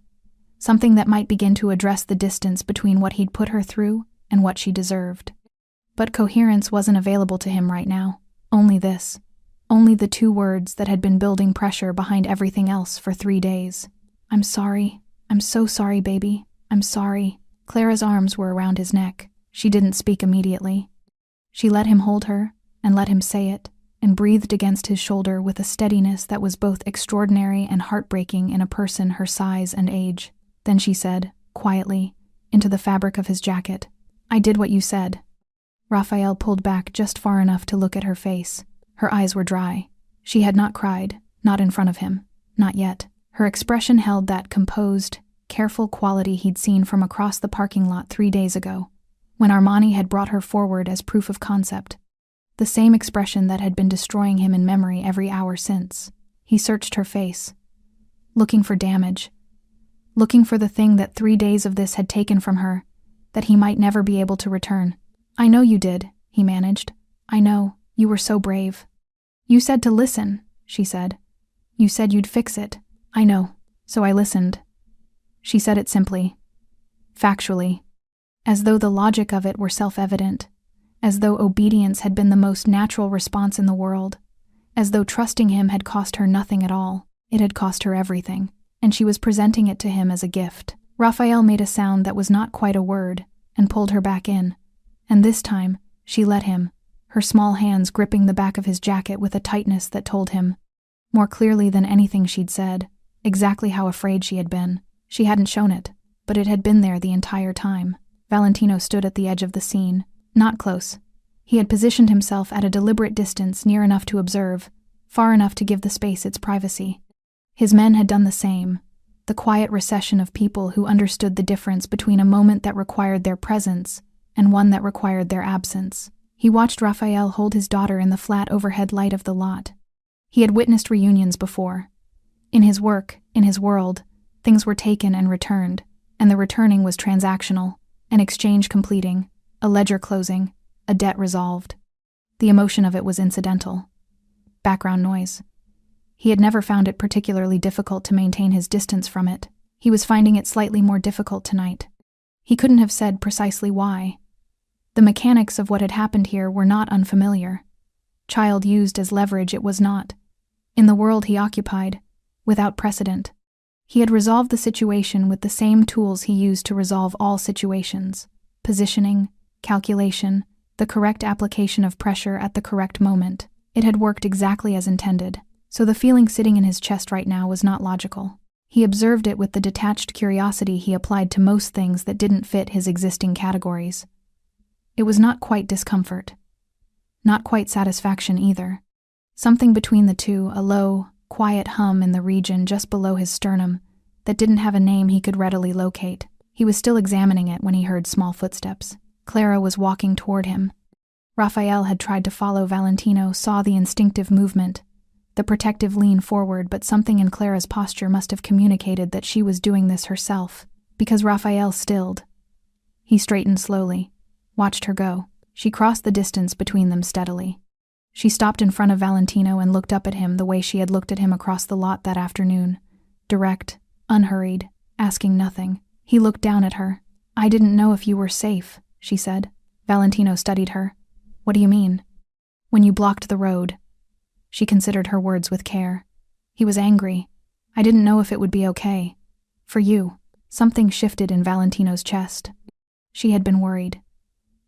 something that might begin to address the distance between what he'd put her through and what she deserved. But coherence wasn't available to him right now. Only this. Only the 2 words that had been building pressure behind everything else for 3 days. "I'm sorry. I'm so sorry, baby. I'm sorry." Clara's arms were around his neck. She didn't speak immediately. She let him hold her and let him say it, and breathed against his shoulder with a steadiness that was both extraordinary and heartbreaking in a person her size and age. Then she said, quietly, into the fabric of his jacket, "I did what you said." Raphael pulled back just far enough to look at her face. Her eyes were dry. She had not cried, not in front of him, not yet. Her expression held that composed, careful quality he'd seen from across the parking lot 3 days ago, when Armani had brought her forward as proof of concept. The same expression that had been destroying him in memory every hour since. He searched her face, looking for damage, looking for the thing that 3 days of this had taken from her, that he might never be able to return. "I know you did," he managed. "I know, you were so brave. You said to listen," she said. "You said you'd fix it. I know, so I listened." She said it simply, factually, as though the logic of it were self-evident, as though obedience had been the most natural response in the world, as though trusting him had cost her nothing at all. It had cost her everything, and she was presenting it to him as a gift. Raphael made a sound that was not quite a word and pulled her back in, and this time she let him, her small hands gripping the back of his jacket with a tightness that told him, more clearly than anything she'd said, exactly how afraid she had been. She hadn't shown it, but it had been there the entire time. Valentino stood at the edge of the scene, not close. He had positioned himself at a deliberate distance, near enough to observe, far enough to give the space its privacy. His men had done the same, the quiet recession of people who understood the difference between a moment that required their presence and one that required their absence. He watched Raphael hold his daughter in the flat overhead light of the lot. He had witnessed reunions before. In his work, in his world, things were taken and returned, and the returning was transactional, an exchange completing, a ledger closing, a debt resolved. The emotion of it was incidental. Background noise. He had never found it particularly difficult to maintain his distance from it. He was finding it slightly more difficult tonight. He couldn't have said precisely why. The mechanics of what had happened here were not unfamiliar. Child used as leverage, it was not. In the world he occupied, without precedent. He had resolved the situation with the same tools he used to resolve all situations: positioning, calculation, the correct application of pressure at the correct moment. It had worked exactly as intended, so the feeling sitting in his chest right now was not logical. He observed it with the detached curiosity he applied to most things that didn't fit his existing categories. It was not quite discomfort. Not quite satisfaction either. Something between the two, a low, quiet hum in the region just below his sternum that didn't have a name he could readily locate. He was still examining it when he heard small footsteps. Clara was walking toward him. Raphael had tried to follow Valentino, saw the instinctive movement, the protective lean forward, but something in Clara's posture must have communicated that she was doing this herself, because Raphael stilled. He straightened slowly, watched her go. She crossed the distance between them steadily. She stopped in front of Valentino and looked up at him the way she had looked at him across the lot that afternoon. Direct, unhurried, asking nothing. He looked down at her. "I didn't know if you were safe," she said. Valentino studied her. "What do you mean?" "When you blocked the road." She considered her words with care. He was angry. "I didn't know if it would be okay. For you." Something shifted in Valentino's chest. She had been worried.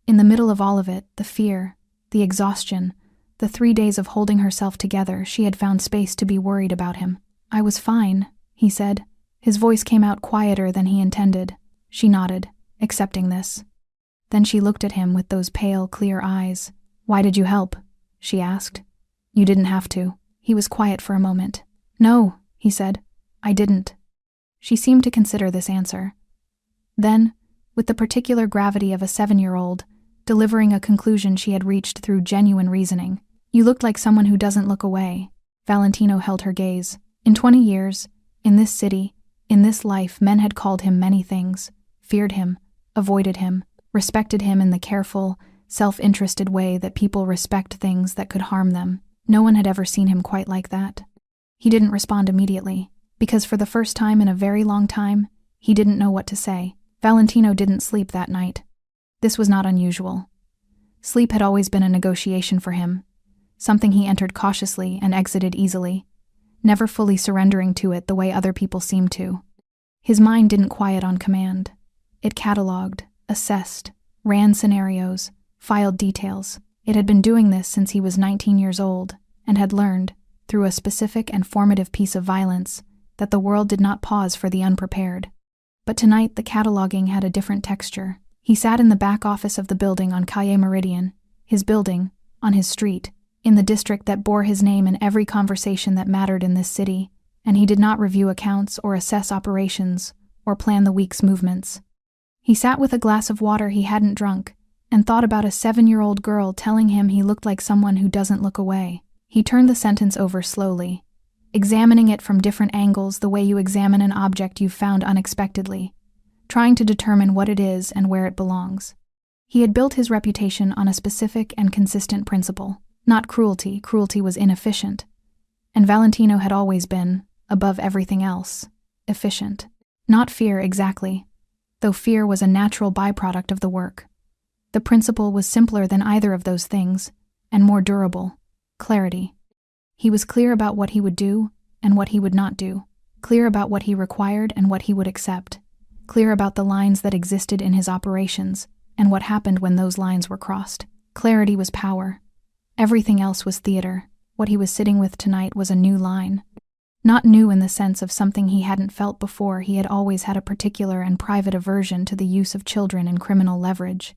In the middle of all of it, the fear, the exhaustion, the 3 days of holding herself together, she had found space to be worried about him. "I was fine," he said. His voice came out quieter than he intended. She nodded, accepting this. Then she looked at him with those pale, clear eyes. "Why did you help?" she asked. "You didn't have to." He was quiet for a moment. "No," he said. "I didn't." She seemed to consider this answer. Then, with the particular gravity of a 7-year-old, delivering a conclusion she had reached through genuine reasoning. "You looked like someone who doesn't look away." Valentino held her gaze. In 20 years, in this city, in this life, men had called him many things, feared him, avoided him, respected him in the careful, self-interested way that people respect things that could harm them. No one had ever seen him quite like that. He didn't respond immediately, because for the first time in a very long time, he didn't know what to say. Valentino didn't sleep that night. This was not unusual. Sleep had always been a negotiation for him, something he entered cautiously and exited easily, never fully surrendering to it the way other people seemed to. His mind didn't quiet on command. It catalogued, assessed, ran scenarios, filed details. It had been doing this since he was 19 years old, and had learned, through a specific and formative piece of violence, that the world did not pause for the unprepared. But tonight the cataloging had a different texture. He sat in the back office of the building on Calle Meridian, his building, on his street, in the district that bore his name in every conversation that mattered in this city, and he did not review accounts or assess operations or plan the week's movements. He sat with a glass of water he hadn't drunk and thought about a 7-year-old girl telling him he looked like someone who doesn't look away. He turned the sentence over slowly, examining it from different angles the way you examine an object you've found unexpectedly, trying to determine what it is and where it belongs. He had built his reputation on a specific and consistent principle, not cruelty. Cruelty was inefficient, and Valentino had always been, above everything else, efficient. Not fear exactly, though fear was a natural byproduct of the work. The principle was simpler than either of those things, and more durable: clarity. He was clear about what he would do and what he would not do, clear about what he required and what he would accept, clear about the lines that existed in his operations and what happened when those lines were crossed. Clarity was power. Everything else was theater. What he was sitting with tonight was a new line. Not new in the sense of something he hadn't felt before. He had always had a particular and private aversion to the use of children in criminal leverage.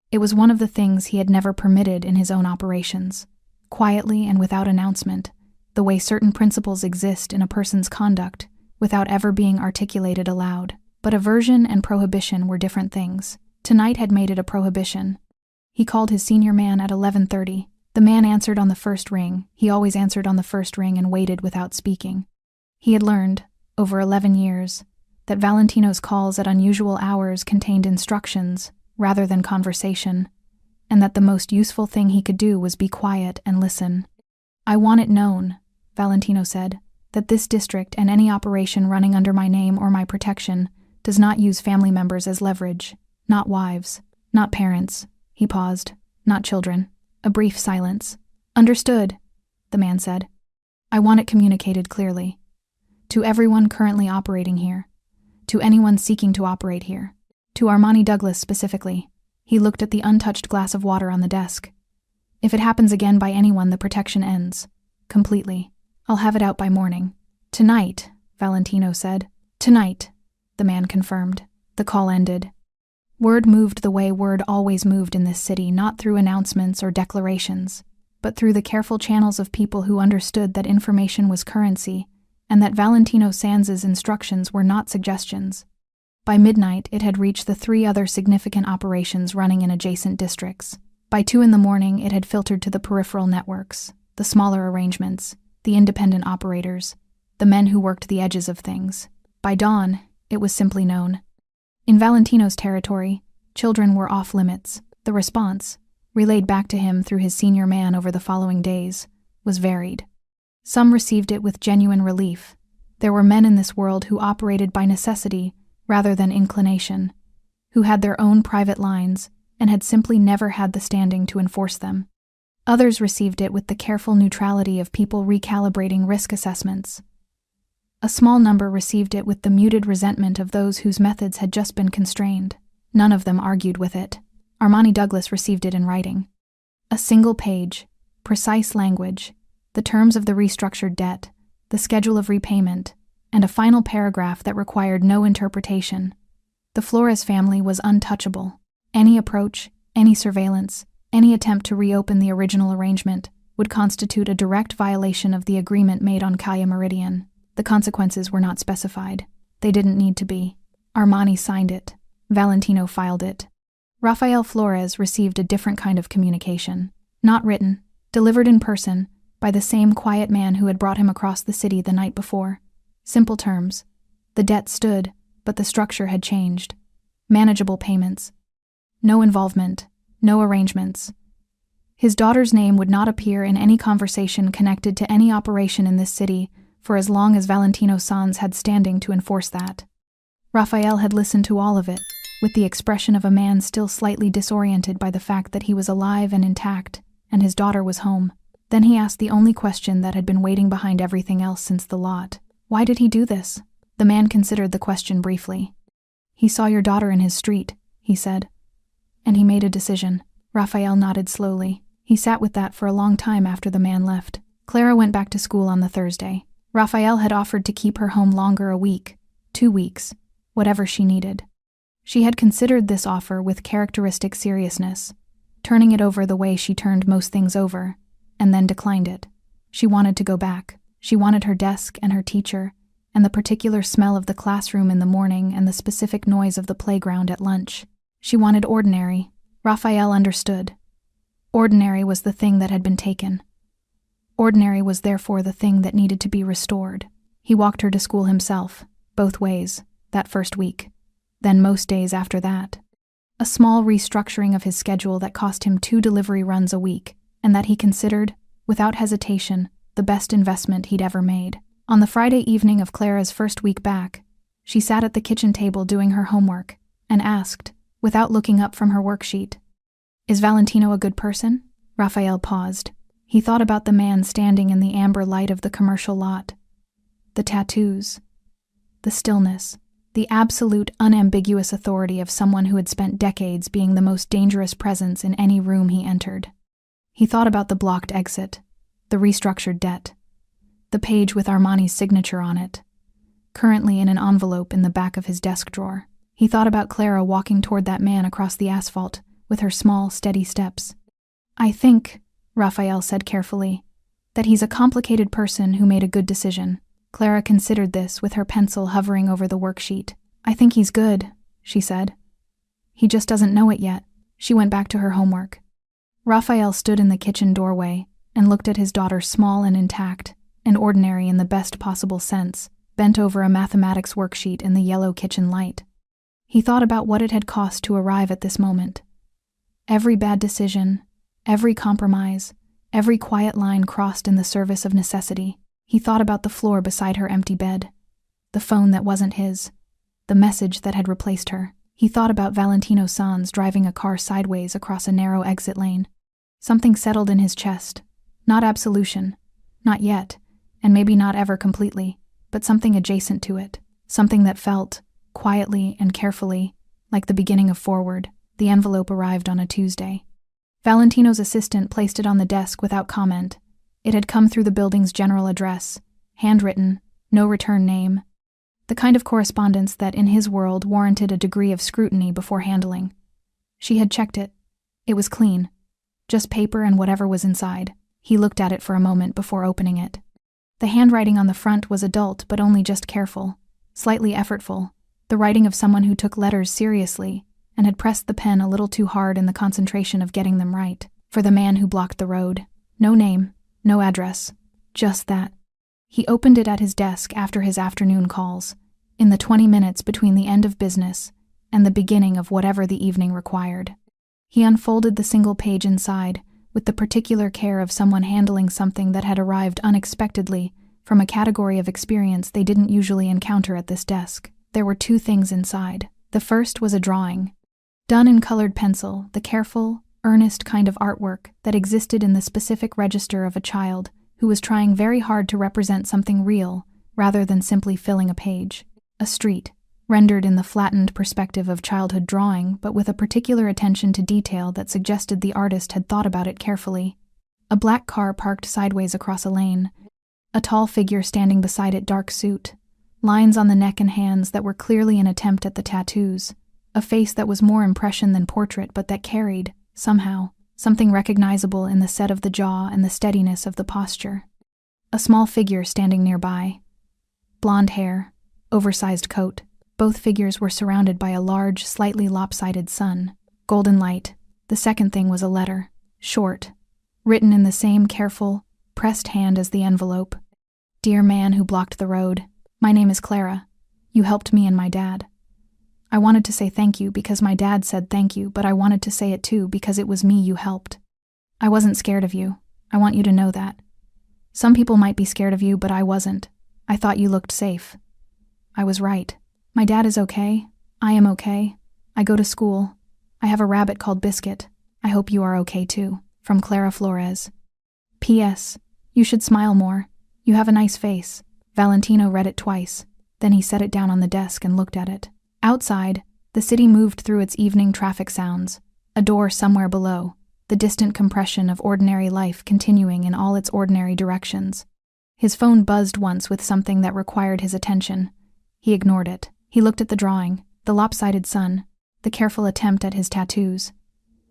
It was one of the things he had never permitted in his own operations. Quietly and without announcement, the way certain principles exist in a person's conduct, without ever being articulated aloud. But aversion and prohibition were different things. Tonight had made it a prohibition. He called his senior man at 11:30. The man answered on the first ring. He always answered on the first ring and waited without speaking. He had learned, over 11 years, that Valentino's calls at unusual hours contained instructions rather than conversation, and that the most useful thing he could do was be quiet and listen. "I want it known," Valentino said, "that this district and any operation running under my name or my protection does not use family members as leverage, not wives, not parents." He paused. "Not children." A brief silence. "Understood," the man said. "I want it communicated clearly. To everyone currently operating here. To anyone seeking to operate here. To Armani Douglas specifically." He looked at the untouched glass of water on the desk. "If it happens again by anyone, the protection ends. Completely. I'll have it out by morning." "Tonight," Valentino said. "Tonight," the man confirmed. The call ended. Word moved the way word always moved in this city, not through announcements or declarations, but through the careful channels of people who understood that information was currency and that Valentino Sanz's instructions were not suggestions. By midnight, it had reached the 3 other significant operations running in adjacent districts. By 2 in the morning, it had filtered to the peripheral networks, the smaller arrangements, the independent operators, the men who worked the edges of things. By dawn, it was simply known. In Valentino's territory, children were off limits. The response, relayed back to him through his senior man over the following days, was varied. Some received it with genuine relief. There were men in this world who operated by necessity rather than inclination, who had their own private lines and had simply never had the standing to enforce them. Others received it with the careful neutrality of people recalibrating risk assessments. A small number received it with the muted resentment of those whose methods had just been constrained. None of them argued with it. Armani Douglas received it in writing. A single page, precise language, the terms of the restructured debt, the schedule of repayment, and a final paragraph that required no interpretation. The Flores family was untouchable. Any approach, any surveillance, any attempt to reopen the original arrangement would constitute a direct violation of the agreement made on Calle Meridian. The consequences were not specified. They didn't need to be. Armani signed it. Valentino filed it. Rafael Flores received a different kind of communication. Not written, delivered in person, by the same quiet man who had brought him across the city the night before. Simple terms. The debt stood, but the structure had changed. Manageable payments. No involvement. No arrangements. His daughter's name would not appear in any conversation connected to any operation in this city for as long as Valentino Sanz had standing to enforce that. Rafael had listened to all of it, with the expression of a man still slightly disoriented by the fact that he was alive and intact, and his daughter was home. Then he asked the only question that had been waiting behind everything else since the lot. Why did he do this? The man considered the question briefly. He saw your daughter in his street, he said. And he made a decision. Rafael nodded slowly. He sat with that for a long time after the man left. Clara went back to school on the Thursday. Rafael had offered to keep her home longer, a week, 2 weeks, whatever she needed. She had considered this offer with characteristic seriousness, turning it over the way she turned most things over, and then declined it. She wanted to go back. She wanted her desk and her teacher, and the particular smell of the classroom in the morning and the specific noise of the playground at lunch. She wanted ordinary. Rafael understood. Ordinary was the thing that had been taken. Ordinary was therefore the thing that needed to be restored. He walked her to school himself, both ways, that first week. Then most days after that. A small restructuring of his schedule that cost him 2 delivery runs a week, and that he considered, without hesitation, the best investment he'd ever made. On the Friday evening of Clara's first week back, she sat at the kitchen table doing her homework, and asked, without looking up from her worksheet, "Is Valentino a good person?" Rafael paused. He thought about the man standing in the amber light of the commercial lot. The tattoos. The stillness. The absolute, unambiguous authority of someone who had spent decades being the most dangerous presence in any room he entered. He thought about the blocked exit, the restructured debt, the page with Armani's signature on it, currently in an envelope in the back of his desk drawer. He thought about Clara walking toward that man across the asphalt with her small, steady steps. "I think," Rafael said carefully, "that he's a complicated person who made a good decision." Clara considered this with her pencil hovering over the worksheet. "I think he's good," she said. "He just doesn't know it yet." She went back to her homework. Rafael stood in the kitchen doorway and looked at his daughter, small and intact, and ordinary in the best possible sense, bent over a mathematics worksheet in the yellow kitchen light. He thought about what it had cost to arrive at this moment. Every bad decision, every compromise, every quiet line crossed in the service of necessity. He thought about the floor beside her empty bed, the phone that wasn't his, the message that had replaced her. He thought about Valentino Sanz driving a car sideways across a narrow exit lane. Something settled in his chest. Not absolution. Not yet, and maybe not ever completely, but something adjacent to it. Something that felt, quietly and carefully, like the beginning of Forward. The envelope arrived on a Tuesday. Valentino's assistant placed it on the desk without comment. It had come through the building's general address, handwritten, no return name. The kind of correspondence that, in his world, warranted a degree of scrutiny before handling. She had checked it. It was clean. Just paper and whatever was inside. He looked at it for a moment before opening it. The handwriting on the front was adult but only just careful, slightly effortful, the writing of someone who took letters seriously and had pressed the pen a little too hard in the concentration of getting them right. For the man who blocked the road. No name, no address, just that. He opened it at his desk after his afternoon calls, in the 20 minutes between the end of business and the beginning of whatever the evening required. He unfolded the single page inside, with the particular care of someone handling something that had arrived unexpectedly from a category of experience they didn't usually encounter at this desk. There were 2 things inside. The first was a drawing. Done in colored pencil, the careful, earnest kind of artwork that existed in the specific register of a child who was trying very hard to represent something real rather than simply filling a page. A street, rendered in the flattened perspective of childhood drawing, but with a particular attention to detail that suggested the artist had thought about it carefully. A black car parked sideways across a lane. A tall figure standing beside it, dark suit. Lines on the neck and hands that were clearly an attempt at the tattoos. A face that was more impression than portrait, but that carried, somehow, something recognizable in the set of the jaw and the steadiness of the posture. A small figure standing nearby. Blonde hair, oversized coat. Both figures were surrounded by a large, slightly lopsided sun. Golden light. The second thing was a letter, short, written in the same careful, pressed hand as the envelope. Dear man who blocked the road, my name is Clara. You helped me and my dad. I wanted to say thank you because my dad said thank you, but I wanted to say it too because it was me you helped. I wasn't scared of you. I want you to know that. Some people might be scared of you, but I wasn't. I thought you looked safe. I was right. My dad is okay. I am okay. I go to school. I have a rabbit called Biscuit. I hope you are okay too. From Clara Flores. P.S. You should smile more. You have a nice face. Valentino read it twice. Then he set it down on the desk and looked at it. Outside, the city moved through its evening traffic sounds. A door somewhere below. The distant compression of ordinary life continuing in all its ordinary directions. His phone buzzed once with something that required his attention. He ignored it. He looked at the drawing, the lopsided sun, the careful attempt at his tattoos,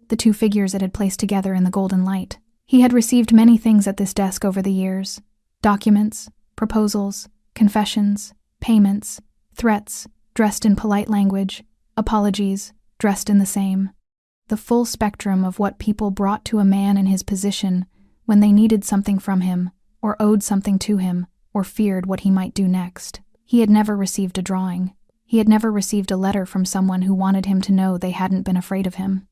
the 2 figures it had placed together in the golden light. He had received many things at this desk over the years. Documents, proposals, confessions, payments, threats, dressed in polite language, apologies, dressed in the same. The full spectrum of what people brought to a man in his position when they needed something from him, or owed something to him, or feared what he might do next. He had never received a drawing. He had never received a letter from someone who wanted him to know they hadn't been afraid of him.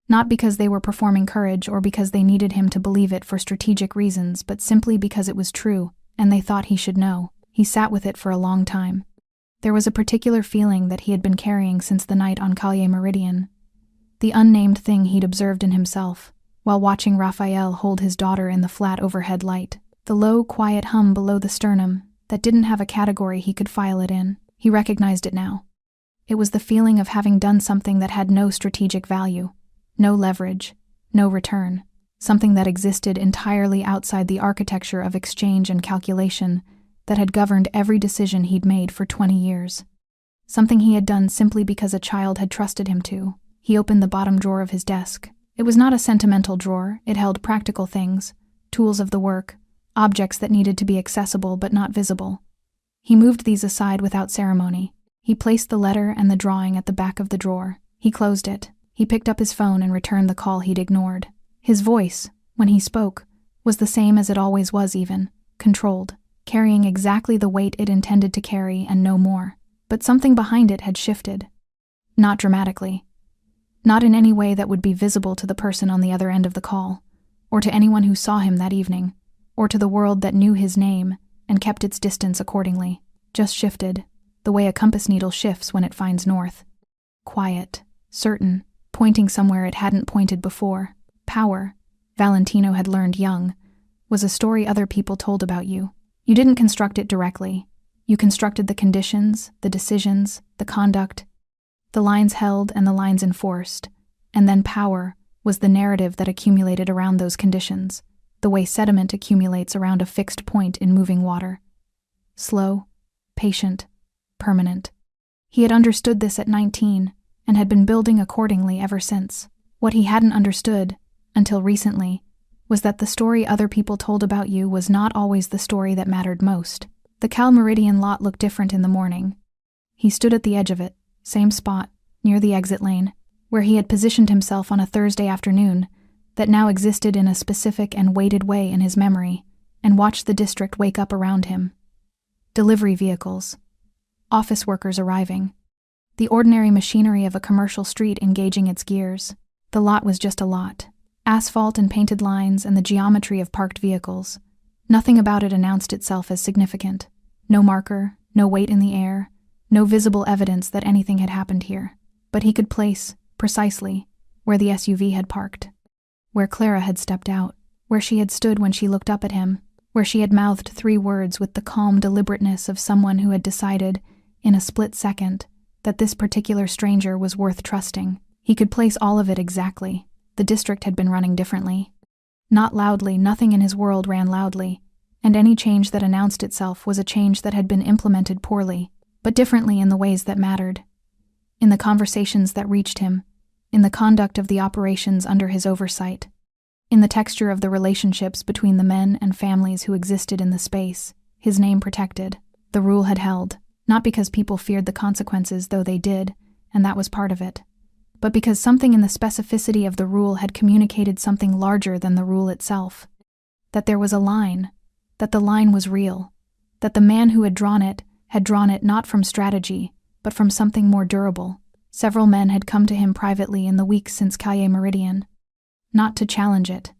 Not because they were performing courage or because they needed him to believe it for strategic reasons, but simply because it was true, and they thought he should know. He sat with it for a long time. There was a particular feeling that he had been carrying since the night on Calle Meridian. The unnamed thing he'd observed in himself, while watching Raphael hold his daughter in the flat overhead light. The low, quiet hum below the sternum that didn't have a category he could file it in. He recognized it now. It was the feeling of having done something that had no strategic value, no leverage, no return, something that existed entirely outside the architecture of exchange and calculation that had governed every decision he'd made for 20 years. Something he had done simply because a child had trusted him to. He opened the bottom drawer of his desk. It was not a sentimental drawer. It held practical things, tools of the work, objects that needed to be accessible but not visible. He moved these aside without ceremony. He placed the letter and the drawing at the back of the drawer. He closed it. He picked up his phone and returned the call he'd ignored. His voice, when he spoke, was the same as it always was even, controlled, carrying exactly the weight it intended to carry and no more. But something behind it had shifted. Not dramatically. Not in any way that would be visible to the person on the other end of the call, or to anyone who saw him that evening, or to the world that knew his name and kept its distance accordingly. Just shifted, the way a compass needle shifts when it finds north. Quiet, certain, pointing somewhere it hadn't pointed before. Power, Valentino had learned young, was a story other people told about you. You didn't construct it directly. You constructed the conditions, the decisions, the conduct, the lines held and the lines enforced, and then power was the narrative that accumulated around those conditions, the way sediment accumulates around a fixed point in moving water. Slow, patient, permanent. He had understood this at 19 and had been building accordingly ever since. What he hadn't understood, until recently, was that the story other people told about you was not always the story that mattered most. The Cal Meridian lot looked different in the morning. He stood at the edge of it, same spot, near the exit lane, where he had positioned himself on a Thursday afternoon that now existed in a specific and weighted way in his memory, and watched the district wake up around him. Delivery vehicles, office workers arriving, the ordinary machinery of a commercial street engaging its gears. The lot was just a lot. Asphalt and painted lines and the geometry of parked vehicles. Nothing about it announced itself as significant. No marker, no weight in the air, no visible evidence that anything had happened here. But he could place, precisely, where the SUV had parked. Where Clara had stepped out. Where she had stood when she looked up at him. Where she had mouthed 3 words with the calm deliberateness of someone who had decided, in a split second, that this particular stranger was worth trusting. He could place all of it exactly. The district had been running differently. Not loudly, nothing in his world ran loudly, and any change that announced itself was a change that had been implemented poorly, but differently in the ways that mattered. In the conversations that reached him, in the conduct of the operations under his oversight, in the texture of the relationships between the men and families who existed in the space, his name protected. The rule had held, not because people feared the consequences, though they did, and that was part of it, but because something in the specificity of the rule had communicated something larger than the rule itself. That there was a line, that the line was real, that the man who had drawn it not from strategy, but from something more durable. Several men had come to him privately in the weeks since Calle Meridian. Not to challenge it,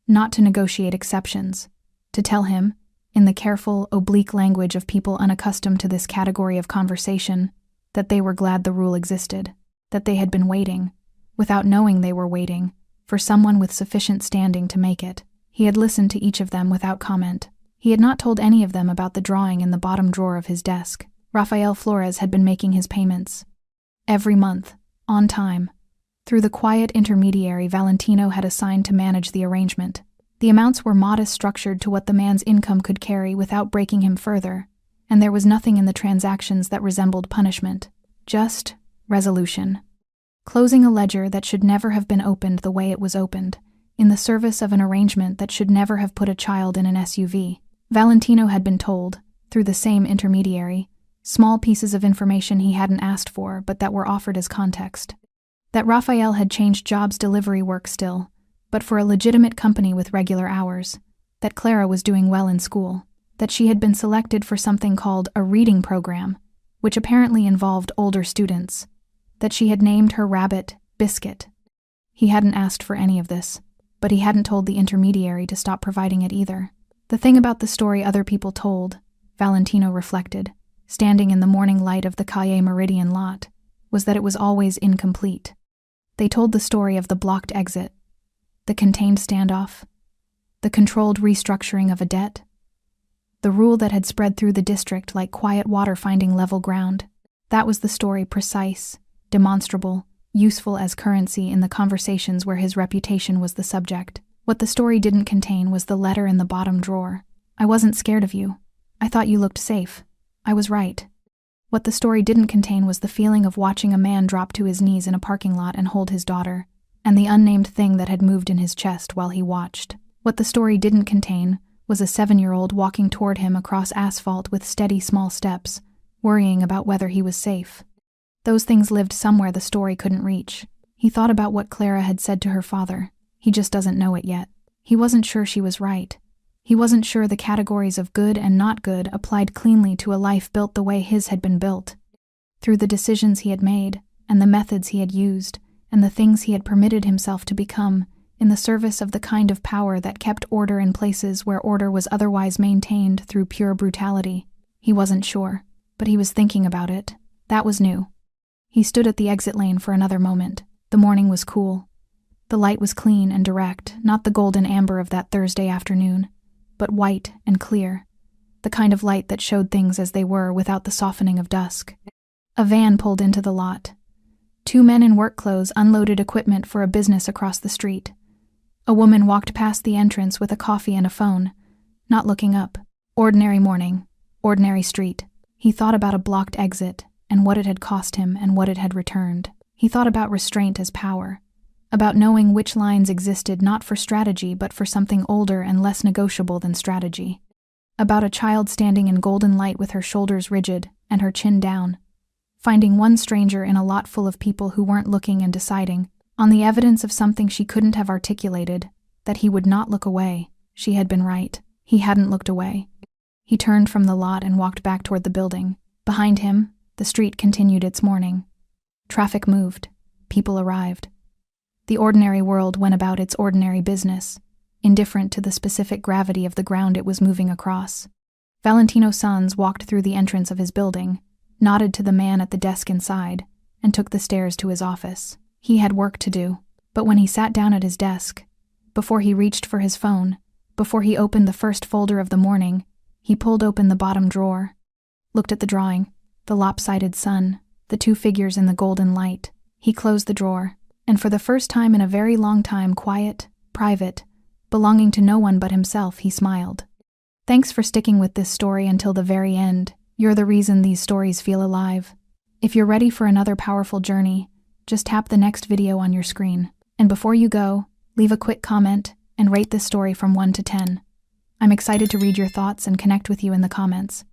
not to negotiate exceptions, to tell him, in the careful, oblique language of people unaccustomed to this category of conversation, that they were glad the rule existed, that they had been waiting, without knowing they were waiting, for someone with sufficient standing to make it. He had listened to each of them without comment. He had not told any of them about the drawing in the bottom drawer of his desk. Rafael Flores had been making his payments. Every month, on time. Through the quiet intermediary Valentino had assigned to manage the arrangement. The amounts were modest, structured to what the man's income could carry without breaking him further, and there was nothing in the transactions that resembled punishment. Just resolution. Closing a ledger that should never have been opened the way it was opened, in the service of an arrangement that should never have put a child in an SUV. Valentino had been told, through the same intermediary, small pieces of information he hadn't asked for but that were offered as context. That Rafael had changed jobs, delivery work still, but for a legitimate company with regular hours. That Clara was doing well in school. That she had been selected for something called a reading program, which apparently involved older students. That she had named her rabbit Biscuit. He hadn't asked for any of this, but he hadn't told the intermediary to stop providing it either. The thing about the story other people told, Valentino reflected, standing in the morning light of the Calle Meridian lot, was that it was always incomplete. They told the story of the blocked exit, the contained standoff, the controlled restructuring of a debt, the rule that had spread through the district like quiet water finding level ground. That was the story, precise, demonstrable, useful as currency in the conversations where his reputation was the subject. What the story didn't contain was the letter in the bottom drawer. I wasn't scared of you. I thought you looked safe. I was right. What the story didn't contain was the feeling of watching a man drop to his knees in a parking lot and hold his daughter, and the unnamed thing that had moved in his chest while he watched. What the story didn't contain was a 7-year-old walking toward him across asphalt with steady small steps, worrying about whether he was safe. Those things lived somewhere the story couldn't reach. He thought about what Clara had said to her father. He just doesn't know it yet. He wasn't sure she was right. He wasn't sure the categories of good and not good applied cleanly to a life built the way his had been built. Through the decisions he had made, and the methods he had used, and the things he had permitted himself to become, in the service of the kind of power that kept order in places where order was otherwise maintained through pure brutality. He wasn't sure, but he was thinking about it. That was new. He stood at the exit lane for another moment. The morning was cool. The light was clean and direct, not the golden amber of that Thursday afternoon, but white and clear, the kind of light that showed things as they were without the softening of dusk. A van pulled into the lot. 2 men in work clothes unloaded equipment for a business across the street. A woman walked past the entrance with a coffee and a phone, not looking up. Ordinary morning, ordinary street. He thought about a blocked exit and what it had cost him and what it had returned. He thought about restraint as power, about knowing which lines existed not for strategy but for something older and less negotiable than strategy. About a child standing in golden light with her shoulders rigid and her chin down, finding one stranger in a lot full of people who weren't looking and deciding, on the evidence of something she couldn't have articulated, that he would not look away. She had been right. He hadn't looked away. He turned from the lot and walked back toward the building. Behind him, the street continued its morning. Traffic moved. People arrived. The ordinary world went about its ordinary business, indifferent to the specific gravity of the ground it was moving across. Valentino Sanz walked through the entrance of his building, nodded to the man at the desk inside, and took the stairs to his office. He had work to do, but when he sat down at his desk, before he reached for his phone, before he opened the first folder of the morning, he pulled open the bottom drawer, looked at the drawing, the lopsided sun, the two figures in the golden light. He closed the drawer, and for the first time in a very long time, quiet, private, belonging to no one but himself, he smiled. Thanks for sticking with this story until the very end. You're the reason these stories feel alive. If you're ready for another powerful journey, just tap the next video on your screen. And before you go, leave a quick comment and rate this story from 1 to 10. I'm excited to read your thoughts and connect with you in the comments.